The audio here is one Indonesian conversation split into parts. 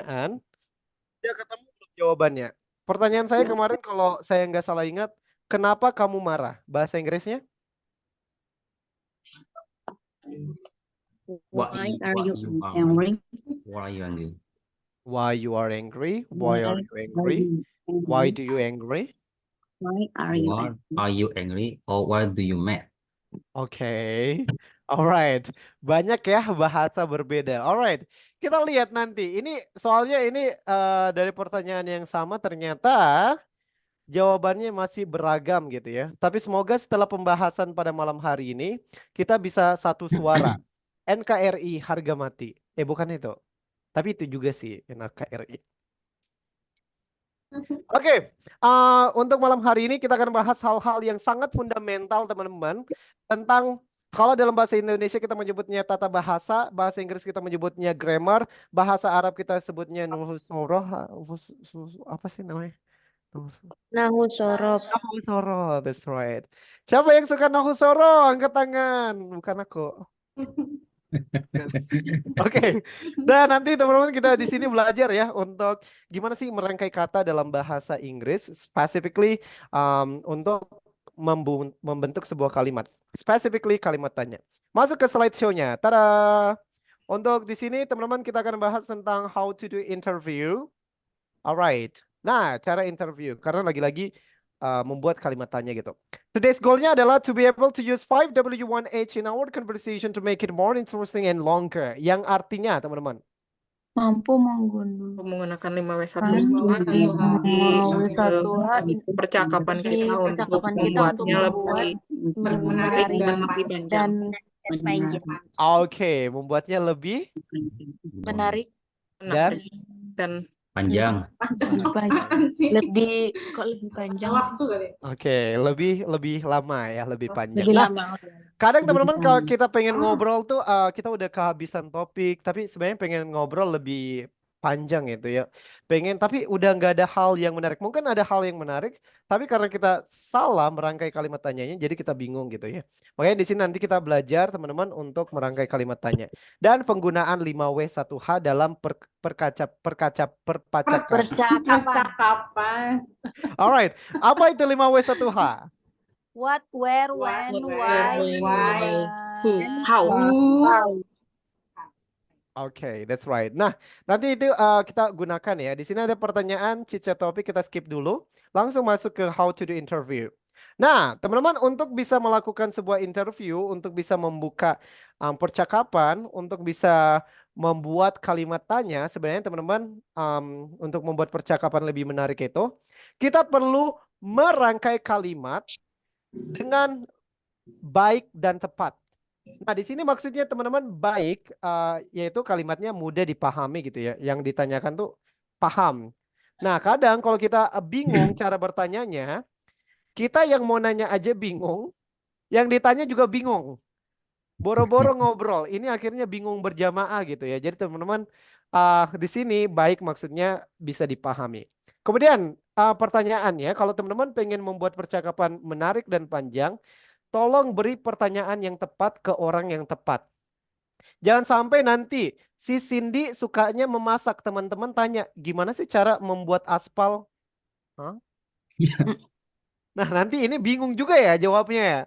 pertanyaan, dia ketemu belum jawabannya. Pertanyaan saya kemarin kalau saya nggak salah ingat, kenapa kamu marah? Bahasa Inggrisnya? Why are you angry? angry? Why are you angry? Why you are angry? Why Why are you are angry? you Why angry? do you angry? Why are you Why angry? are you angry? Or why do you mad? Oke, alright. Banyak ya bahasa berbeda. Alright, kita lihat nanti. Ini soalnya ini dari pertanyaan yang sama ternyata jawabannya masih beragam gitu ya. Tapi semoga setelah pembahasan pada malam hari ini kita bisa satu suara. NKRI harga mati. Bukan itu. Tapi itu juga sih NKRI. Oke, untuk malam hari ini kita akan bahas hal-hal yang sangat fundamental teman-teman tentang kalau dalam bahasa Indonesia kita menyebutnya tata bahasa, bahasa Inggris kita menyebutnya grammar, bahasa Arab kita sebutnya nuhusoroh, apa sih namanya? Nahusorof. Nahusoro, that's right. Siapa yang suka Nahusoro? Angkat tangan, bukan aku. Oke, dan nanti teman-teman kita di sini belajar ya untuk gimana sih merangkai kata dalam bahasa Inggris, specifically untuk membentuk sebuah kalimat, specifically kalimat tanya. Masuk ke slideshow-nya. Tada! Untuk di sini teman-teman kita akan bahas tentang how to do interview. Alright. Nah, cara interview karena lagi-lagi membuat kalimat tanya gitu. Today's goalnya adalah to be able to use 5W1H in our conversation to make it more interesting and longer. Yang artinya, teman-teman. Mampu Menggunakan 5W1H di percakapan kita untuk membuatnya lebih menarik dan lebih panjang. Oke, membuatnya lebih menarik dan Panjang. lebih panjang Oke, lebih lama ya, lebih panjang. lebih Nah, lama. kadang teman-teman kalau kita pengen ngobrol tuh kita udah kehabisan topik, tapi sebenarnya pengen ngobrol lebih panjang gitu ya. Pengen tapi udah nggak ada hal yang menarik. Mungkin ada hal yang menarik, tapi karena kita salah merangkai kalimat tanyanya, jadi kita bingung gitu ya. Makanya di sini nanti kita belajar teman-teman untuk merangkai kalimat tanya dan penggunaan 5W1H dalam Percakapan. Alright, apa itu 5W1H? What, where, when, why, How. Oke, that's right. Nah, nanti itu kita gunakan ya. Di sini ada pertanyaan, chit-chat topik, kita skip dulu. Langsung masuk ke how to do interview. Nah, teman-teman untuk bisa melakukan sebuah interview, untuk bisa membuka percakapan, untuk bisa membuat kalimat tanya, sebenarnya teman-teman untuk membuat percakapan lebih menarik itu, kita perlu merangkai kalimat dengan baik dan tepat. Nah, di sini maksudnya teman-teman baik, yaitu kalimatnya mudah dipahami gitu ya. Yang ditanyakan tuh paham. Nah, kadang kalau kita bingung cara bertanyanya, kita yang mau nanya aja bingung, yang ditanya juga bingung. Boro-boro ngobrol, ini akhirnya bingung berjamaah gitu ya. Jadi teman-teman di sini baik maksudnya bisa dipahami. Kemudian pertanyaannya, kalau teman-teman pengen membuat percakapan menarik dan panjang, tolong beri pertanyaan yang tepat ke orang yang tepat. Jangan sampai nanti si Cindy sukanya memasak, teman-teman tanya, gimana sih cara membuat aspal? Hah? Nah, nanti ini bingung juga ya jawabnya ya.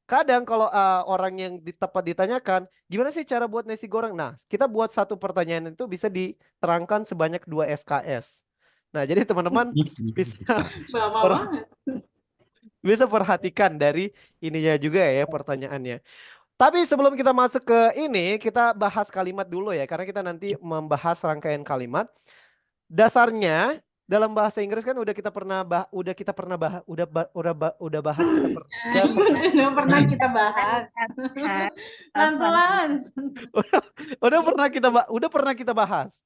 Kadang kalau orang yang tepat ditanyakan, gimana sih cara buat nasi goreng? Nah, kita buat satu pertanyaan itu bisa diterangkan sebanyak 2 SKS. Nah, jadi teman-teman bisa bisa perhatikan dari ininya juga ya pertanyaannya. Tapi sebelum kita masuk ke ini, kita bahas kalimat dulu ya, karena kita nanti membahas rangkaian kalimat. Dasarnya dalam bahasa Inggris kan udah kita pernah bahas kita Pernah kita bahas. Pelan-pelan. udah pernah kita bahas. Udah pernah kita bahas.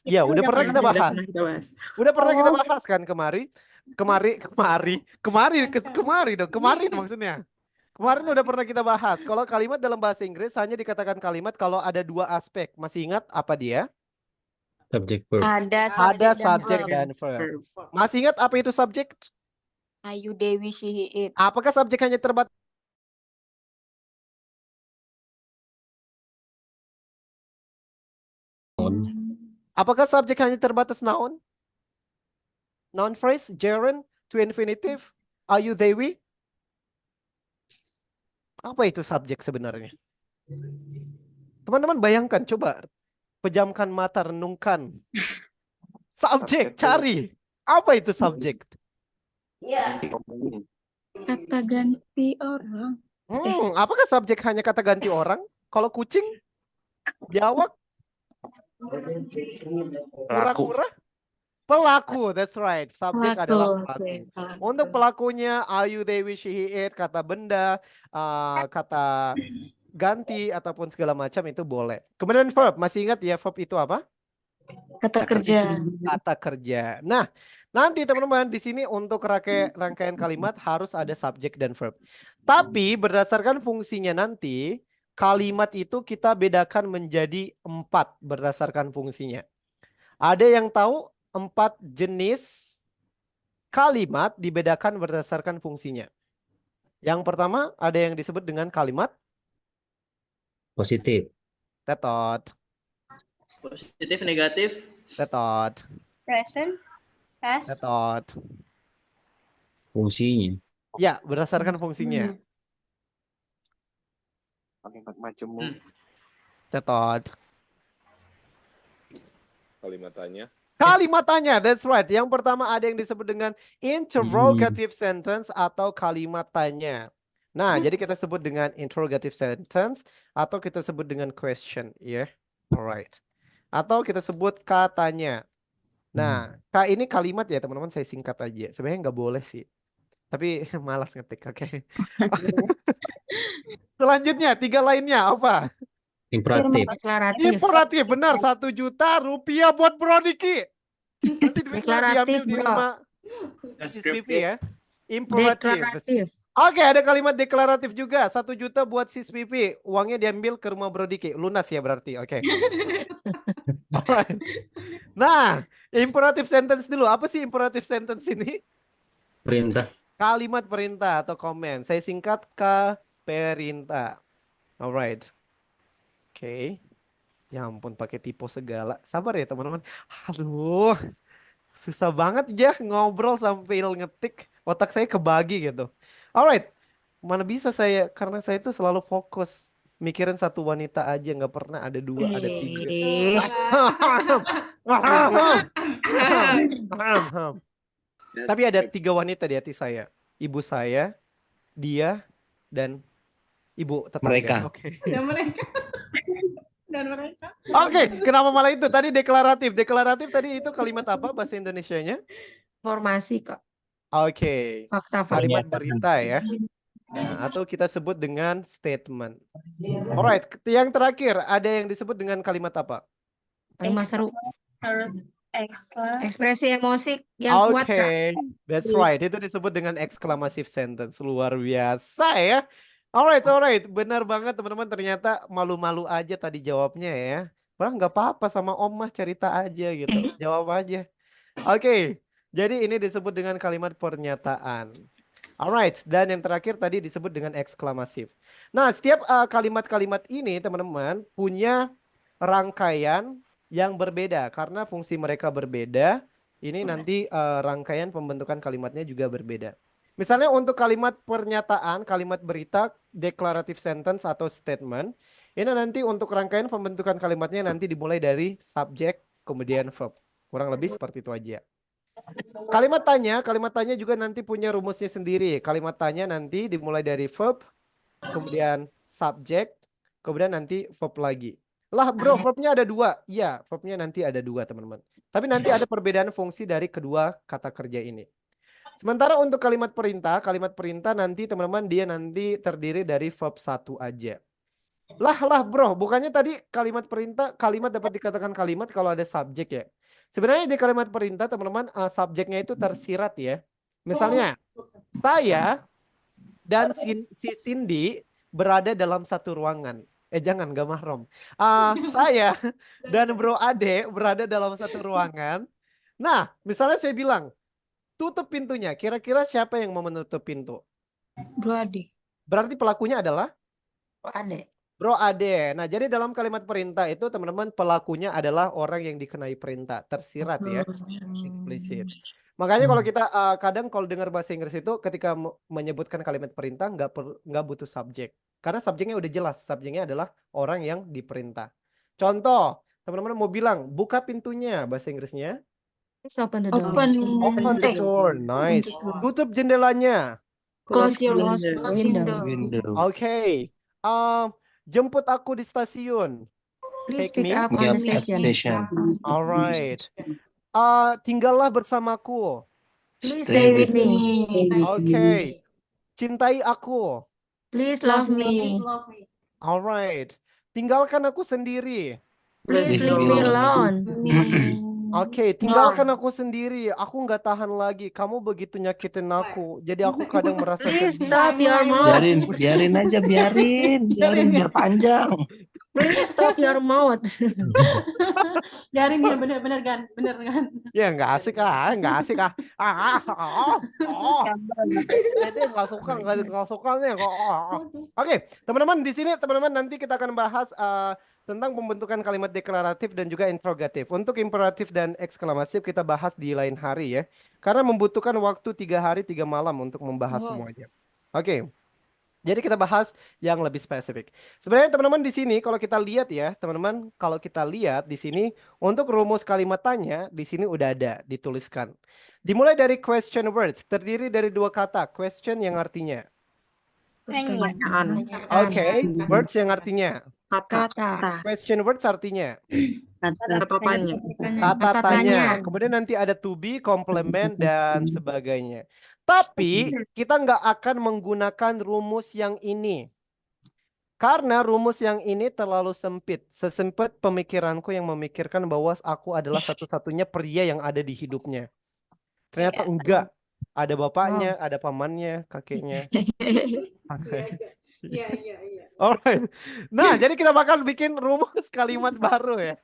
Ya, udah pernah kita bahas. Udah pernah kita bahas kan kemarin dong, kemarin maksudnya. Kemarin udah pernah kita bahas. Kalau kalimat dalam bahasa Inggris hanya dikatakan kalimat kalau ada 2 aspek. Masih ingat apa dia? Subject verb. Ada subjek dan verb. Masih ingat apa itu subjek? Ayu, Dewi, she, he, it. Apakah subjek hanya terbatas Noun. Apakah subjek hanya terbatas noun? Noun phrase, gerund, to infinitive. Are you Dewi? Apa itu subjek sebenarnya? Teman-teman bayangkan, coba pejamkan mata, renungkan. Subjek, cari. Apa itu subjek? Kata ganti orang. Apakah subjek hanya kata ganti orang? Kalau kucing, biawak, kura-kura, pelaku. That's right. Subjek adalah pelaku. Untuk pelakunya, are you, they, we, she, he, it, kata benda, kata ganti ataupun segala macam itu boleh. Kemudian verb, masih ingat ya verb itu apa? Kata kerja. Kata kerja. Nah, nanti teman-teman di sini untuk rangkaian kalimat harus ada subjek dan verb. Tapi berdasarkan fungsinya nanti, kalimat itu kita bedakan menjadi 4 berdasarkan fungsinya. Ada yang tahu 4 jenis kalimat dibedakan berdasarkan fungsinya. Yang pertama ada yang disebut dengan kalimat Positif. tetot. Positif, negatif. Tetot. Present. Past. Tetot. Fungsinya. Ya, berdasarkan fungsinya. Kalimat macammu. Tetot. Kalimat tanya. Kalimat tanya, that's right. Yang pertama ada yang disebut dengan interrogative sentence atau kalimat tanya. Nah, jadi kita sebut dengan interrogative sentence atau kita sebut dengan question, ya. Alright. Atau kita sebut katanya. Nah, ini kalimat ya teman-teman, saya singkat aja. Sebenarnya nggak boleh sih. Tapi malas ngetik, oke. Selanjutnya, 3 lainnya apa? Imperatif. Deklaratif. Imperatif, benar. 1 juta rupiah buat Bro Diki. Nanti duitnya Deklaratif, diambil di Bro. rumah SPP ya. Imperatif. Deklaratif. Oke, ada kalimat deklaratif juga. 1 juta buat sis Pipi. Uangnya diambil ke rumah Bro Diki. Lunas ya berarti. Oke. Alright. Nah, imperative sentence dulu. Apa sih imperative sentence ini? Perintah. Kalimat perintah atau komen. Saya singkat ke perintah. Alright. Oke. Ya ampun, pakai typo segala. Sabar ya teman-teman. Aduh. Susah banget ya ngobrol sambil ngetik. Otak saya kebagi gitu. Alright, mana bisa saya, karena saya itu selalu fokus mikirin satu wanita aja, nggak pernah ada 2, ada 3. Tapi ada 3 wanita di hati saya, ibu saya, dia, dan ibu tetangga. Mereka. Oke. Dan mereka. Dan mereka. Oke, kenapa malah itu? Tadi deklaratif. Deklaratif tadi itu kalimat apa bahasa Indonesianya? Informasi kok. Oke. Fakta. Kalimat berita ya. Nah, atau kita sebut dengan statement. Alright, yang terakhir ada yang disebut dengan kalimat apa? Kalimat seru. Ekspresi emosi yang kuat, Kak. Oke, that's right. Itu disebut dengan exclamative sentence. Luar biasa ya. Alright. Benar banget teman-teman. Ternyata malu-malu aja tadi jawabnya ya. Wah, nggak apa-apa, sama Om mah cerita aja gitu. Jawab aja. Oke. Jadi ini disebut dengan kalimat pernyataan. Alright, dan yang terakhir tadi disebut dengan eksklamasif. Nah, setiap kalimat-kalimat ini teman-teman punya rangkaian yang berbeda karena fungsi mereka berbeda. Ini nanti rangkaian pembentukan kalimatnya juga berbeda. Misalnya untuk kalimat pernyataan, kalimat berita, declarative sentence atau statement, ini nanti untuk rangkaian pembentukan kalimatnya nanti dimulai dari subjek kemudian verb. Kurang lebih seperti itu aja. Kalimat tanya juga nanti punya rumusnya sendiri. Kalimat tanya nanti dimulai dari verb, kemudian subjek, kemudian nanti verb lagi. Lah bro, verbnya ada 2. Iya, verbnya nanti ada 2 teman-teman. Tapi nanti ada perbedaan fungsi dari kedua kata kerja ini. Sementara untuk kalimat perintah nanti teman-teman dia nanti terdiri dari verb 1 aja. Lah bro, bukannya tadi kalimat perintah, kalimat dapat dikatakan kalimat kalau ada subjek ya. Sebenarnya di kalimat perintah teman-teman subjeknya itu tersirat ya. Misalnya, saya dan si Cindy berada dalam satu ruangan. Jangan, gak mahram. Saya dan Bro Ade berada dalam satu ruangan. Nah, misalnya saya bilang, tutup pintunya. Kira-kira siapa yang mau menutup pintu? Bro Ade. Berarti pelakunya adalah? Bro Ade. Bro Ade. Nah, jadi dalam kalimat perintah itu teman-teman pelakunya adalah orang yang dikenai perintah, tersirat ya, eksplisit. Makanya kalau kita kadang kalau dengar bahasa Inggris itu ketika menyebutkan kalimat perintah nggak butuh subjek. Karena subjeknya udah jelas, subjeknya adalah orang yang diperintah. Contoh, teman-teman mau bilang buka pintunya, bahasa Inggrisnya Please open the door. open the door. Nice. Tutup jendelanya. Close your Window. Oke. Jemput aku di stasiun. Please Take pick me. up on the station. Alright. Tinggallah bersamaku. Please stay with me. Oke. Cintai aku. Please love me. Alright. Tinggalkan aku sendiri. Please leave me alone. Oke, tinggalkan aku sendiri. Aku nggak tahan lagi. Kamu begitu nyakitin aku. Jadi aku kadang merasa Please sedih. stop your mouth. biarin aja, biar panjang. Please stop your mouth. Biarin ya, bener kan? Ya nggak asik nggak asik Jadi nggak suka nih kok. Oke, teman-teman di sini teman-teman nanti kita akan bahas tentang pembentukan kalimat deklaratif dan juga interrogatif. Untuk imperatif dan eksklamasi kita bahas di lain hari ya, karena membutuhkan waktu 3 hari 3 malam untuk membahas semuanya. Oke. Jadi kita bahas yang lebih spesifik. Sebenarnya teman-teman di sini kalau kita lihat ya, teman-teman kalau kita lihat di sini untuk rumus kalimat tanya di sini udah ada dituliskan. Dimulai dari question words, terdiri dari 2 kata, question yang artinya. Oke, words yang artinya. Kata. Question words artinya. Kata Kata tanya. Kemudian nanti ada to be, complement dan sebagainya. Tapi kita nggak akan menggunakan rumus yang ini. Karena rumus yang ini terlalu sempit. Sesempit pemikiranku yang memikirkan bahwa aku adalah satu-satunya pria yang ada di hidupnya. Ternyata enggak. Ada bapaknya, ada pamannya, kakeknya. Iya. Alright. Nah, jadi kita bakal bikin rumus kalimat baru ya.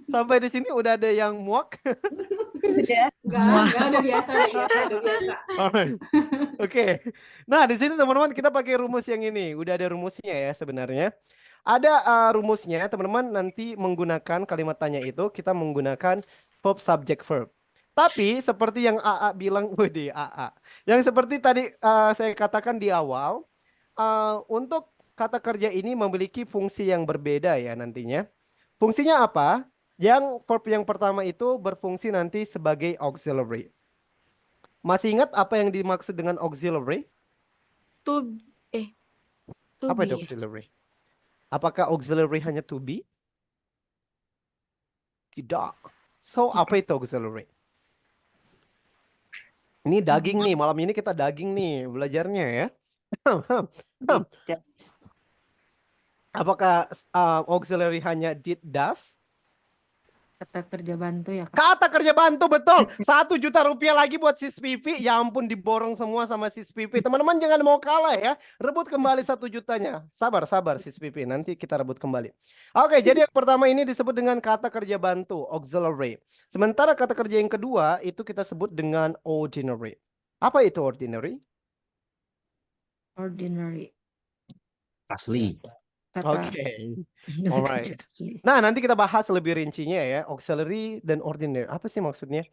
Sampai di sini udah ada yang muak. Enggak, udah biasa. Alright. Oke. Nah, di sini teman-teman kita pakai rumus yang ini. Udah ada rumusnya ya sebenarnya. Ada rumusnya, teman-teman nanti menggunakan kalimat tanya itu kita menggunakan verb subject verb. Tapi seperti yang AA bilang, AA. Yang seperti tadi saya katakan di awal, untuk kata kerja ini memiliki fungsi yang berbeda ya nantinya. Fungsinya apa? Yang verb yang pertama itu berfungsi nanti sebagai auxiliary. Masih ingat apa yang dimaksud dengan auxiliary? Apa itu auxiliary? Apakah auxiliary hanya to be? Tidak. So, apa itu auxiliary? Ini daging nih, malam ini kita daging nih belajarnya ya. Apakah auxiliary hanya did, does? Kata kerja bantu ya, Kak. Kata kerja bantu, betul. 1 juta rupiah lagi buat sis Pipi. Ya ampun, diborong semua sama sis Pipi. Teman-teman jangan mau kalah ya. Rebut kembali 1 jutanya. Sabar sis Pipi. Nanti kita rebut kembali. Oke, jadi yang pertama ini disebut dengan kata kerja bantu, auxiliary. Sementara kata kerja yang kedua itu kita sebut dengan ordinary. Apa itu ordinary? Ordinary. Asli. Oke. Alright. Nah, nanti kita bahas lebih rincinya ya, auxiliary dan ordinary. Apa sih maksudnya?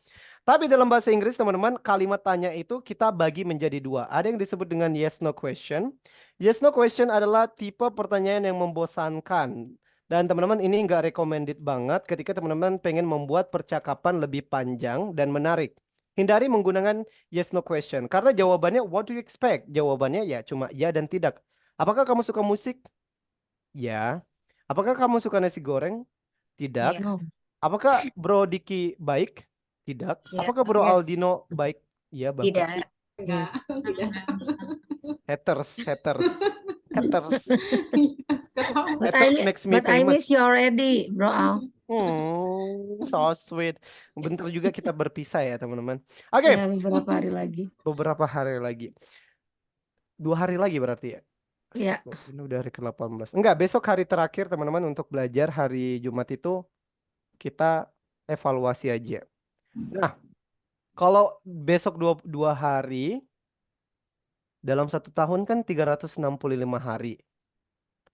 Tapi dalam bahasa Inggris, teman-teman, kalimat tanya itu kita bagi menjadi 2. Ada yang disebut dengan yes no question. Yes no question adalah tipe pertanyaan yang membosankan. Dan teman-teman ini nggak recommended banget ketika teman-teman pengen membuat percakapan lebih panjang dan menarik. Hindari menggunakan yes no question. Karena jawabannya what do you expect? Jawabannya ya cuma ya dan tidak. Apakah kamu suka musik? Ya. Apakah kamu suka nasi goreng? Tidak. No. Apakah Bro Diki baik? Tidak. Ya. Apakah Bro Yes. Aldino baik? Iya, baik. Yes. Haters. But Haters makes me I famous. miss you already, Bro Al. So sweet. Bentar juga kita berpisah ya, teman-teman. Oke, Ya, beberapa hari lagi. beberapa hari lagi. 2 hari lagi berarti ya? Ya. Oh, ini udah hari ke-18. Enggak, besok hari terakhir teman-teman untuk belajar. Hari Jumat itu kita evaluasi aja. Nah, kalau besok 2 hari, dalam 1 tahun kan 365 hari.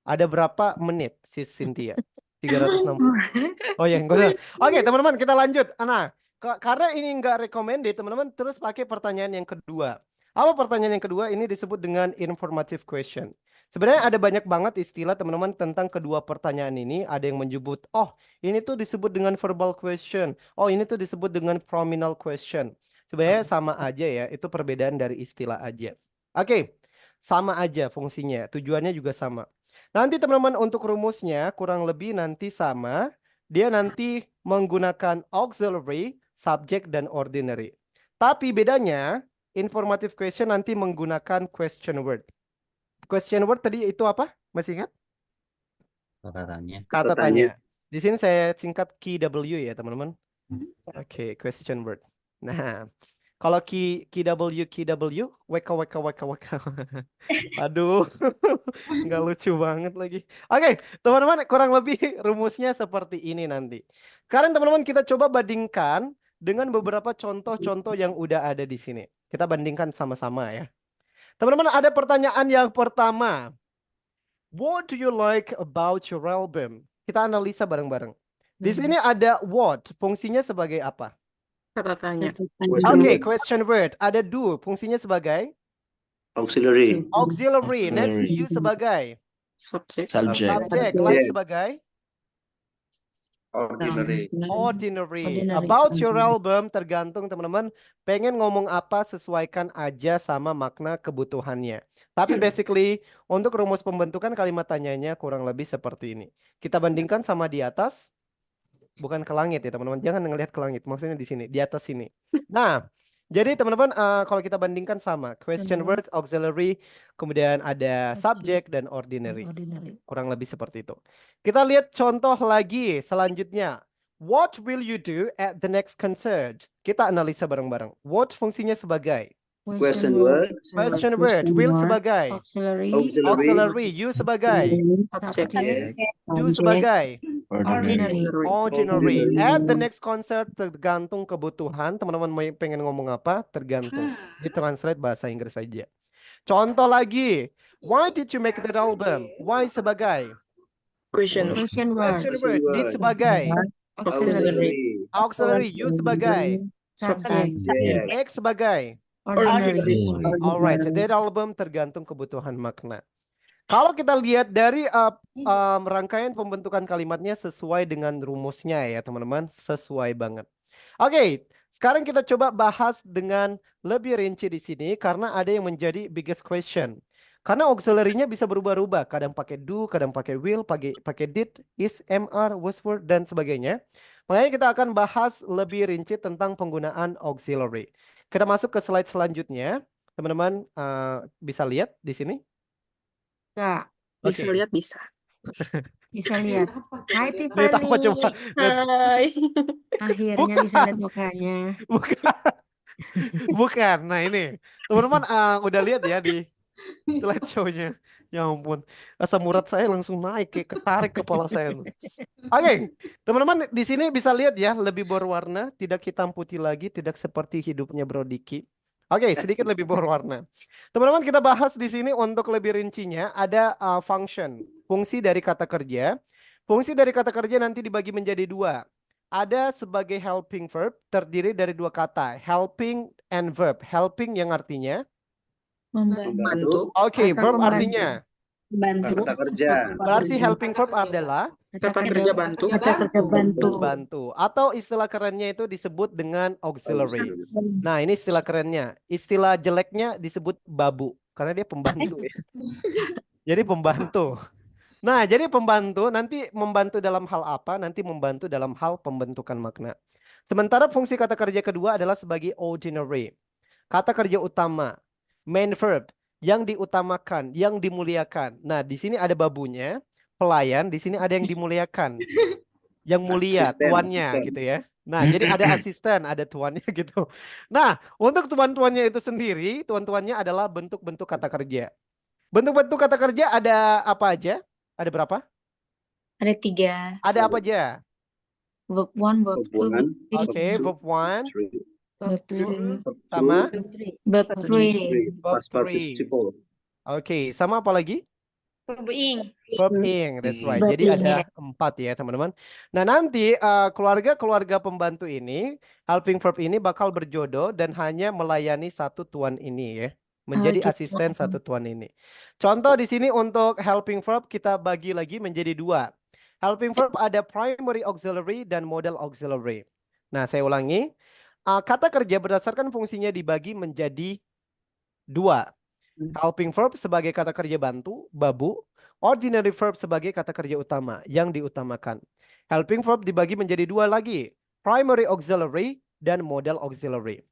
Ada berapa menit, Sis Cynthia? 360. Oh ya, enggak. Oke, teman-teman, kita lanjut. Nah, karena ini enggak recommended, teman-teman terus pakai pertanyaan yang kedua. Apa pertanyaan yang kedua? Ini disebut dengan informative question. Sebenarnya ada banyak banget istilah teman-teman tentang kedua pertanyaan ini. Ada yang menyebut, oh ini tuh disebut dengan verbal question. Oh ini tuh disebut dengan pronominal question. Sebenarnya sama aja ya, itu perbedaan dari istilah aja. Oke, sama aja fungsinya, tujuannya juga sama. Nanti teman-teman untuk rumusnya kurang lebih nanti sama. Dia nanti menggunakan auxiliary, subject, dan ordinary. Tapi bedanya, informative question nanti menggunakan question word. Question word tadi itu apa? Masih ingat? Kata tanya. Kata tanya. Di sini saya singkat KW ya, teman-teman. Oke, question word. Nah, kalau KW, WK. Aduh, nggak lucu banget lagi. Oke, teman-teman, kurang lebih rumusnya seperti ini nanti. Sekarang teman-teman kita coba bandingkan dengan beberapa contoh-contoh yang udah ada di sini. Kita bandingkan sama-sama ya. Teman-teman, ada pertanyaan yang pertama. What do you like about your album? Kita analisa bareng-bareng. Di sini ada what, fungsinya sebagai apa? Kata tanya. Oke, question word. Ada do, fungsinya sebagai Auxiliary. auxiliary. Next, you sebagai Subject. Subject. subject. Like sebagai Ordinary. ordinary. About your album tergantung teman-teman pengen ngomong apa, sesuaikan aja sama makna kebutuhannya. Tapi basically untuk rumus pembentukan kalimat tanyanya kurang lebih seperti ini. Kita bandingkan sama di atas. Bukan ke langit ya teman-teman. Jangan ngelihat ke langit. Maksudnya di sini, di atas sini. Nah, jadi teman-teman kalau kita bandingkan sama question word, auxiliary, kemudian ada subject dan ordinary. Kurang lebih seperti itu. Kita lihat contoh lagi selanjutnya. What will you do at the next concert? Kita analisa bareng-bareng. What fungsinya sebagai? Question word. Question word. Will sebagai? Auxiliary. Auxiliary. You sebagai? Subject. Do sebagai? Ordinary. Ordinary. At the next concert tergantung kebutuhan. Teman-teman pengen ngomong apa? Tergantung. Ditranslate bahasa Inggris saja. Contoh lagi. Why did you make that album? Why sebagai? Question. Question word. Question word. Did sebagai? Auxiliary. Auxiliary. You sebagai? Subject. X sebagai? Ordinary. Alright. That album tergantung kebutuhan makna. Kalau kita lihat dari rangkaian pembentukan kalimatnya sesuai dengan rumusnya ya teman-teman. Sesuai banget. Oke, sekarang kita coba bahas dengan lebih rinci di sini karena ada yang menjadi biggest question. Karena auxiliary-nya bisa berubah-ubah, kadang pakai do, kadang pakai will, pakai did, is, MR, was, were, dan sebagainya. Makanya kita akan bahas lebih rinci tentang penggunaan auxiliary. Kita masuk ke slide selanjutnya. Teman-teman bisa lihat di sini? Enggak. Bisa lihat bisa. Bisa lihat. Hai Lihat apa Tiffany. coba? Hai. Akhirnya bisa lihat mukanya. Bukan. Bukan. Nah ini. Teman-teman udah lihat ya di slide show-nya. Ya ampun. Asam urat saya langsung naik. Kayak ketarik kepala saya. Oke. Teman-teman di sini bisa lihat ya. Lebih berwarna. Tidak hitam putih lagi. Tidak seperti hidupnya Bro Diki. Oke, sedikit lebih berwarna. Teman-teman kita bahas di sini untuk lebih rincinya. Ada function. Fungsi dari kata kerja. Fungsi dari kata kerja nanti dibagi menjadi dua. Ada sebagai helping verb terdiri dari dua kata. Helping and verb. Helping yang artinya? Membantu. Oke, Atau verb membantu. artinya? Kata kerja. Berarti helping verb adalah? Kata kerja bantu. Kata kerja bantu. Bantu. Atau istilah kerennya itu disebut dengan auxiliary. Nah ini istilah kerennya. Istilah jeleknya disebut babu. Karena dia pembantu ya. Jadi pembantu. Nah jadi pembantu nanti membantu dalam hal apa? Nanti membantu dalam hal pembentukan makna. Sementara fungsi kata kerja kedua adalah sebagai ordinary. Kata kerja utama. Main verb. Yang diutamakan. Yang dimuliakan. Nah di sini ada babunya. Pelayan. Di sini ada yang dimuliakan. Yang mulia. Tuannya gitu ya. Nah, jadi ada asisten, ada tuannya gitu. Nah, untuk tuan-tuannya itu sendiri, tuan-tuannya adalah bentuk-bentuk kata kerja. Bentuk-bentuk kata kerja ada apa aja? Ada berapa? Ada 3. Ada apa aja? Verb 1, verb 2, Oke, verb 1 verb 2, sama verb 3. verb 3. Oke, sama apa lagi? Verb ing. Verb ing, that's right. Verb Jadi ing, ada 4 ya teman-teman. Nah nanti keluarga-keluarga pembantu ini, helping verb ini bakal berjodoh dan hanya melayani satu tuan ini ya. Menjadi gitu. asisten satu tuan ini. Contoh di sini untuk helping verb kita bagi lagi menjadi 2. Helping verb ada primary auxiliary dan modal auxiliary. Nah saya ulangi. Kata kerja berdasarkan fungsinya dibagi menjadi 2. Helping verb sebagai kata kerja bantu, babu. Ordinary verb sebagai kata kerja utama, yang diutamakan. Helping verb dibagi menjadi 2 lagi. Primary auxiliary dan modal auxiliary.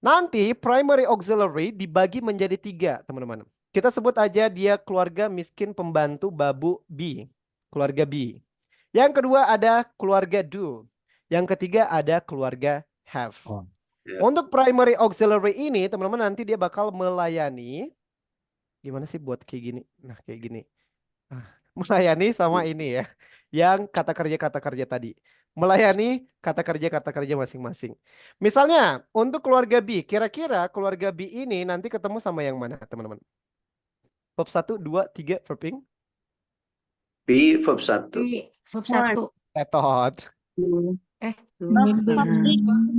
Nanti primary auxiliary dibagi menjadi 3, teman-teman. Kita sebut aja dia keluarga miskin pembantu babu B. Keluarga B. Yang kedua ada keluarga do. Yang ketiga ada keluarga have. Oh. Untuk primary auxiliary ini, teman-teman nanti dia bakal melayani. Gimana sih buat kayak gini? Nah, kayak gini. Melayani sama ini ya. Yang kata kerja tadi. Melayani kata kerja masing-masing. Misalnya, untuk keluarga B, kira-kira keluarga B ini nanti ketemu sama yang mana, teman-teman? Verb 1, 2, 3, verb ing. B, verb 1. Verb 1. Tetot. Verb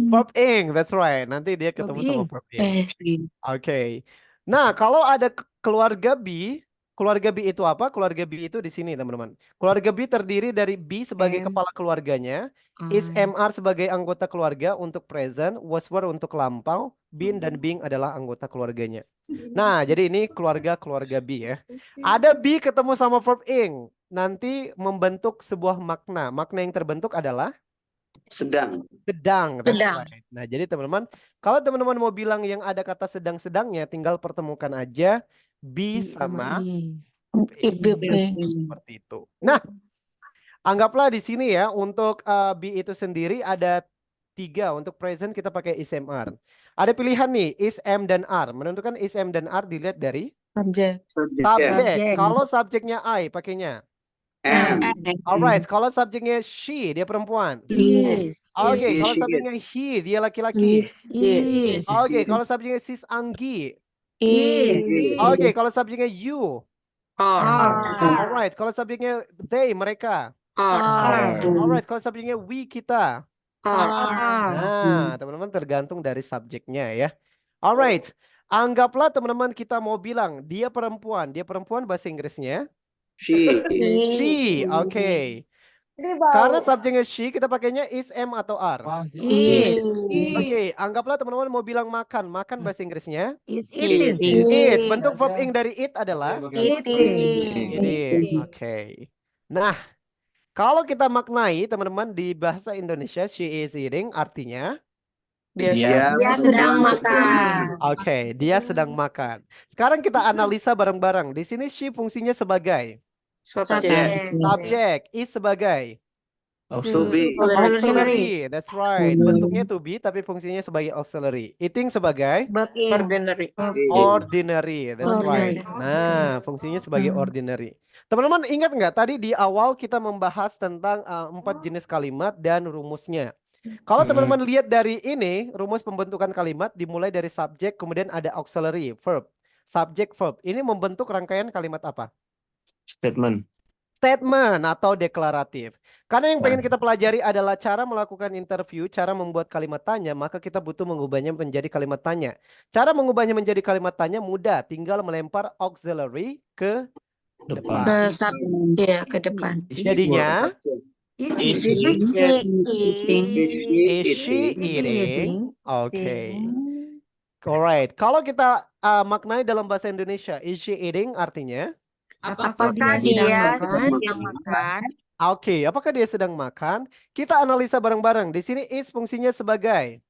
Verb ing, that's right. Nanti dia ketemu sama ing. verb ing. ing. Oke. Nah, kalau ada keluarga B itu apa? Keluarga B itu di sini, teman-teman. Keluarga B terdiri dari B sebagai M. kepala keluarganya, is I. MR sebagai anggota keluarga untuk present, was were untuk lampau, been dan being adalah anggota keluarganya. Nah, jadi ini keluarga B ya. Ada B ketemu sama verb ing, nanti membentuk sebuah makna. Makna yang terbentuk adalah Sedang. sedang. That's Sedang. right. Nah, jadi teman-teman, kalau teman-teman mau bilang yang ada kata sedang-sedangnya, tinggal pertemukan aja B sama I. IBB. seperti itu. Nah, anggaplah di sini ya untuk B itu sendiri ada 3. Untuk present kita pakai is MR. Ada pilihan nih, is M dan R. Menentukan is M dan R dilihat dari Subjek. Subjek. subjek. Subjek. Kalau subjeknya I pakainya. M. Alright, kalau subjeknya she, dia perempuan. Is. Oke, Is. kalau subjeknya he, dia laki-laki. Is. Oke, kalau subjeknya sis Anggi. Is. Oke, kalau subjeknya you. Are. Alright, kalau subjeknya they, mereka. Are. Alright, kalau subjeknya we, kita. Are. Nah, teman-teman tergantung dari subjeknya ya. Alright, anggaplah teman-teman kita mau bilang dia perempuan. Dia perempuan bahasa Inggrisnya She. she. Oke. Karena subjeknya she, kita pakainya is M atau R. Is. Oke, anggaplah teman-teman mau bilang makan. Makan bahasa Inggrisnya Is eating. eat. Bentuk verb ing dari eat adalah Eating. eating. Oke. Nah, kalau kita maknai teman-teman di bahasa Indonesia she is eating artinya Dia Dia sedang makan. oke, dia sedang makan. Sekarang kita analisa bareng-bareng. Di sini she fungsinya sebagai Subjek. subjek, is sebagai To be. auxiliary. That's right. Bentuknya to be tapi fungsinya sebagai auxiliary. Eating sebagai Ordinary. ordinary. That's right. Nah, fungsinya sebagai ordinary. Teman-teman ingat nggak tadi di awal kita membahas tentang 4 jenis kalimat dan rumusnya. Kalau teman-teman lihat dari ini, rumus pembentukan kalimat dimulai dari subjek, kemudian ada auxiliary, verb. Subjek, verb. Ini membentuk rangkaian kalimat apa? Statement. Statement atau deklaratif. Karena yang pengen kita pelajari adalah cara melakukan interview, cara membuat kalimat tanya, maka kita butuh mengubahnya menjadi kalimat tanya. Cara mengubahnya menjadi kalimat tanya mudah, tinggal melempar auxiliary ke depan. Ke depan. Jadinya, Is Is eating. is she eating? Oke. Alright. Kalau kita maknai dalam bahasa Indonesia, is she eating artinya? Apakah Apakah dia dia sedang makan? sedang makan? Oke, apakah dia sedang makan? Kita analisa bareng-bareng. Di sini is fungsinya sebagai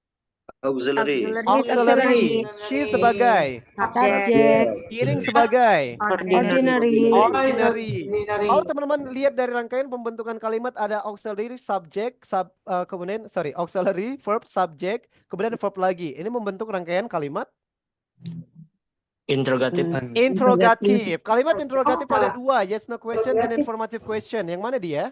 Auxiliary. auxiliary. She sebagai Subjek. eating sebagai Ordinary. ordinary. Kalau teman-teman lihat dari rangkaian pembentukan kalimat ada auxiliary subject, kemudian auxiliary verb subject, kemudian verb lagi. Ini membentuk rangkaian kalimat Interrogatif. interrogatif. Kalimat interrogatif ada 2, yes no question dan informative question. Yang mana dia?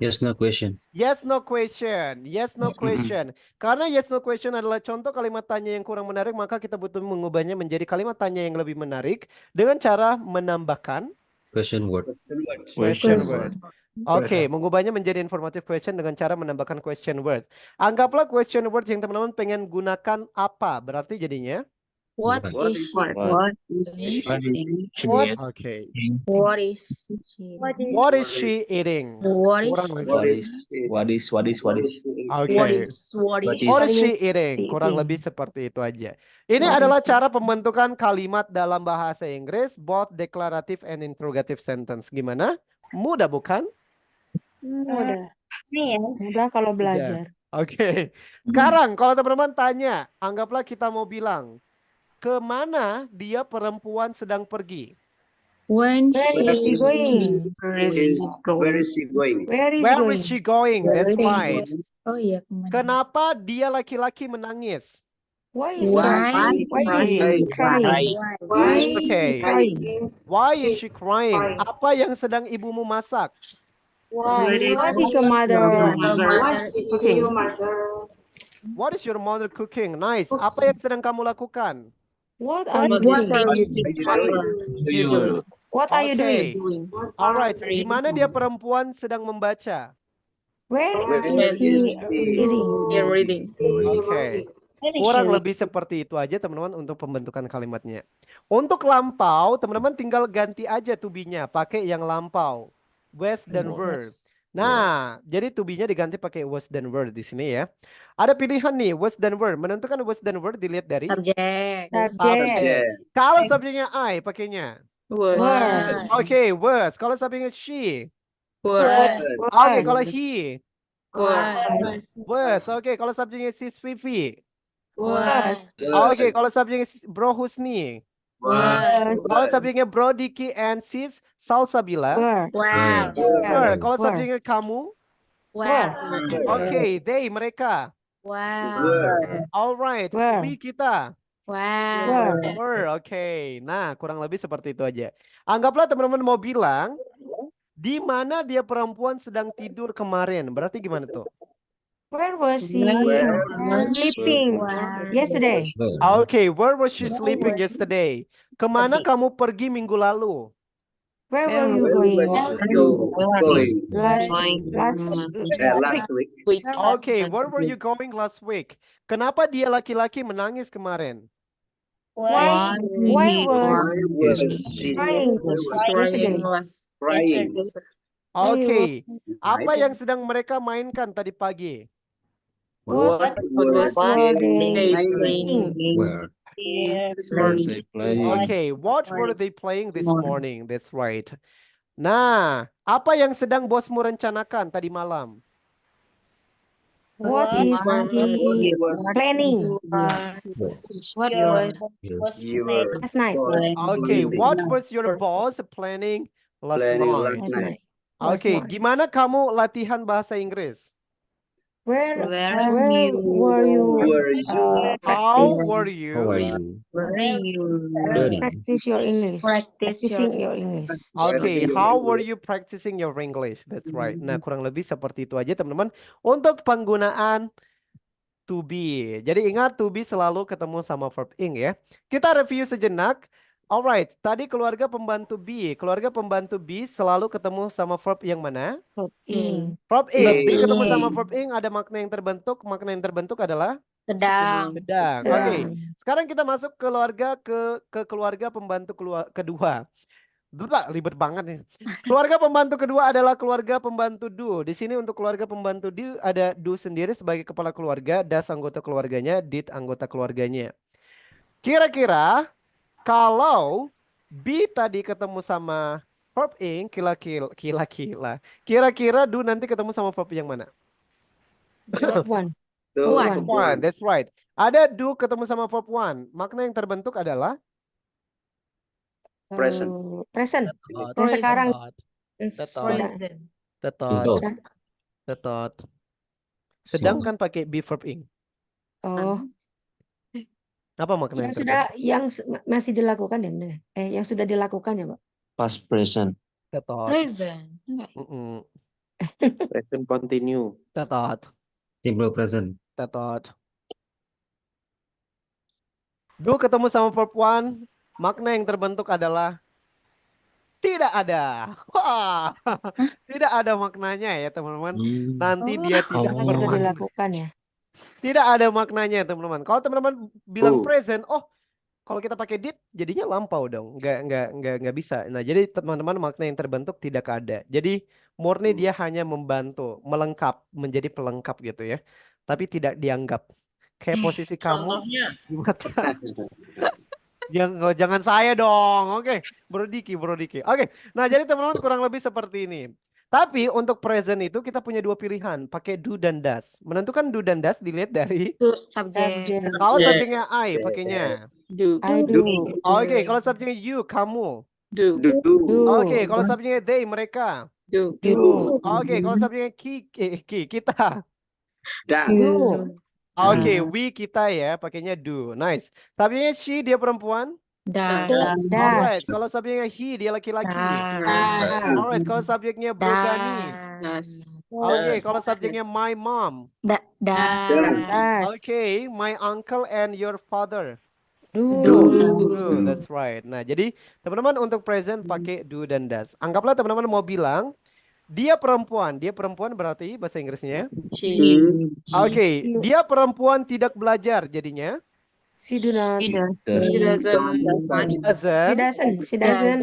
Yes, no question. Yes, no question. Yes, no question. Karena yes, no question adalah contoh kalimat tanya yang kurang menarik, maka kita butuh mengubahnya menjadi kalimat tanya yang lebih menarik dengan cara menambahkan Question word. question word. Oke, mengubahnya menjadi informative question dengan cara menambahkan question word. Anggaplah question word yang teman-teman pengen gunakan apa? Berarti jadinya What What? is What she What oke. What is she? What is she eating? What is Kurang she? lagi. What is What Oke. is what is What is she is eating? she Kurang eating? lebih seperti itu aja. Ini What adalah is cara pembentukan kalimat dalam bahasa Inggris, both declarative and interrogative sentence. Gimana? Mudah bukan? Mudah. Mudah kalau belajar. Oke. Sekarang kalau teman-teman tanya, anggaplah kita mau bilang, kemana dia perempuan sedang pergi? when Where is she going? where is she going? Where is Where going? is she going? That's right. Oh iya, kemana? Kenapa dia laki-laki menangis? Why is Why? he crying? Okay. Crying. Why is she crying? Apa yang sedang ibumu masak? What is your mother cooking? What is your mother cooking? Nice. Apa yang sedang kamu lakukan? What are you What doing? What are you doing? Alright. Di mana dia perempuan sedang membaca? Where is he reading? Oke. Kurang lebih seperti itu aja teman-teman untuk pembentukan kalimatnya. Untuk lampau, teman-teman tinggal ganti aja to be-nya pakai yang lampau. Was dan were. Nah, jadi to be-nya diganti pakai was dan were di sini ya. Ada pilihan nih, was dan were. Menentukan was dan were dilihat dari Subject. Subject. Kalau subjeknya I pakainya. Were. Oke, was. Kalau subjeknya she. Oke, kalau he. Was. Oke, kalau subjeknya sis Vivi. Oke, kalau subjeknya bro Husni. Kalau subjeknya bro Diki and sis Salsabila. Were. Kalau subjeknya kamu. Oke, they mereka. Alright, Were. we kita. Were, oke. Nah, kurang lebih seperti itu aja. Anggaplah teman-teman mau bilang, di mana dia perempuan sedang tidur kemarin? Berarti gimana tuh? Where was he sleeping yesterday? Oke, where was she sleeping yesterday? Kemana kamu pergi minggu lalu? Where were you going? Last week. Oke, where were you going last week? Kenapa dia laki-laki menangis kemarin? Why was she crying yesterday? crying? Oke, apa yang sedang mereka mainkan tadi pagi? What were they playing? Oke, what were they playing this morning? That's right. Nah, apa yang sedang bosmu rencanakan tadi malam? What is he planning last night? Oke, what was your boss planning last night? Oke, gimana kamu latihan bahasa Inggris? Where were you? How were you? Practice your English. Practicing your English. Oke, how were you practicing your English? That's right. Nah, kurang lebih seperti itu aja teman-teman untuk penggunaan to be. Jadi ingat to be selalu ketemu sama verb ing ya. Kita review sejenak. Alright, tadi keluarga pembantu be. Keluarga pembantu be selalu ketemu sama verb yang mana? Verb ing. Verb ing. Be ketemu sama verb ing ada makna yang terbentuk. Makna yang terbentuk adalah Sedang. Oke. Sekarang kita masuk keluarga ke keluarga pembantu kedua. Libet banget nih. Keluarga pembantu kedua adalah keluarga pembantu do. Di sini untuk keluarga pembantu do ada do sendiri sebagai kepala keluarga, das anggota keluarganya, did anggota keluarganya. Kira-kira kalau be tadi ketemu sama verb ing, kira-kira do nanti ketemu sama verb yang mana? Verb one. One, that's right. Ada do ketemu sama verb one. Makna yang terbentuk adalah Present. Present. Yang sekarang. Tetot. Sedangkan pakai be verb ing. Oh, Apa makna yang sudah masih dilakukan ya benar? Yang sudah dilakukan ya, Pak? Past present. Tetot. Present. Present continue. Tetot. Simple present. Tetot. Do ketemu sama verb one, makna yang terbentuk adalah tidak ada. Wah, tidak ada maknanya ya teman-teman. Nanti dia tidak Sudah bermakna. dilakukan ya. Tidak ada maknanya teman-teman. Kalau teman-teman bilang Oh. present, oh kalau kita pakai did jadinya lampau dong. Nggak bisa. Nah, jadi teman-teman makna yang terbentuk tidak ada. Jadi murni dia hanya membantu, melengkap, menjadi pelengkap gitu ya. Tapi tidak dianggap. Kayak posisi kamu Contohnya, di mata. Jangan saya dong. Oke, Bro Diki. Oke. Nah, jadi teman-teman kurang lebih seperti ini. Tapi untuk present itu kita punya dua pilihan, pakai do dan does. Menentukan do dan does dilihat dari Itu subjek. Subjek. kalau Subjek. subjeknya I pakainya. Do. I do. Oke, kalau subjeknya you, kamu. Do. Do. Oke, kalau subjeknya they, mereka. Do. Do. Oke, kalau subjeknya kita. Das. Do. Oke, we, kita ya, pakainya do. Nice. Subjeknya she, dia perempuan. Das. Alright, Das. kalau subjeknya he, dia laki-laki. Das. Alright, kalau subjeknya Brodani. Das. Oke, Das. kalau subjeknya my mom. Das. Das. Oke, my uncle and your father. Do. Do, that's right. Nah, jadi teman-teman untuk present pakai do dan does. Anggaplah teman-teman mau bilang dia perempuan berarti bahasa Inggrisnya. She. Oke, dia perempuan tidak belajar jadinya. She do not. She doesn't study. Doesn't. She doesn't.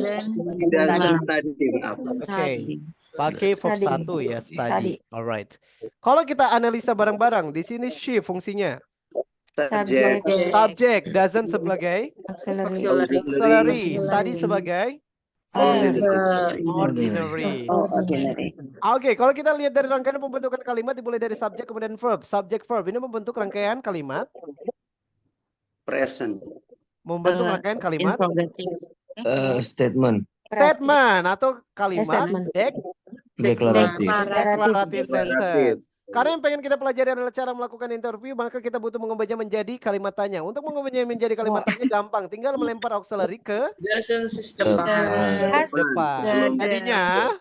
He doesn't study. Oke, pakai verb Study. satu ya, Study. study. Alright. Kalau kita analisa bareng-bareng, di sini she fungsinya. Subject. Subject, doesn't sebagai Auxiliary. auxiliary, study sebagai Ordinary. ordinary. Oke, kalau kita lihat dari rangkaian pembentukan kalimat dimulai dari subjek kemudian verb. Subjek verb ini membentuk rangkaian kalimat, Present. membentuk rangkaian kalimat Statement. statement atau kalimat Statement. Deklaratif. deklaratif sentence. Karena yang pengen kita pelajari adalah cara melakukan interview, maka kita butuh mengubahnya menjadi kalimat tanya. Untuk mengubahnya menjadi kalimat tanya gampang, tinggal melempar auxiliary ke doesn't system. depan. Jadinya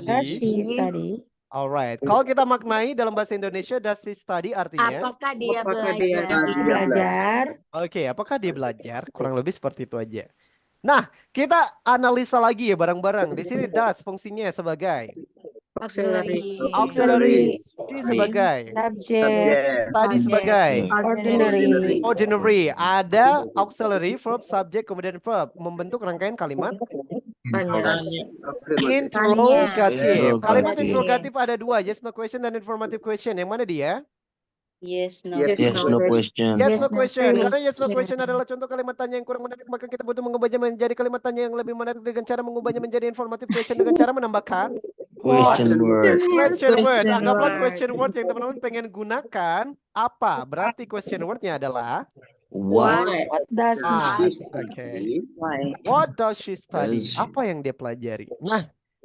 Does she study? alright. Kalau kita maknai dalam bahasa Indonesia, does she study artinya Apakah dia Apakah dia belajar? Belajar. oke, apakah dia belajar? Kurang lebih seperti itu aja. Nah, kita analisa lagi ya bareng-bareng. Di sini does fungsinya sebagai Auxiliary. auxiliary, she sebagai Subject. tadi sebagai Ordinary. ordinary. Ada auxiliary, verb, subject, kemudian verb membentuk rangkaian kalimat Tanya. interrogative. Kalimat Interrogative. interrogatif ada dua, yes no question dan informative question. Yang mana dia? Yes, Yes, no question. Yes, Yes, no no question. Karena yes, no question. question adalah contoh kalimat tanya yang kurang menarik, maka kita butuh mengubahnya menjadi kalimat tanya yang lebih menarik dengan cara mengubahnya menjadi informative question dengan cara menambahkan Question word. question word. Question Anggaplah word. question word yang teman-teman pengen gunakan apa? Berarti question wordnya adalah What What does oke. Why? What does she study? Does she- Apa yang dia pelajari? Nah,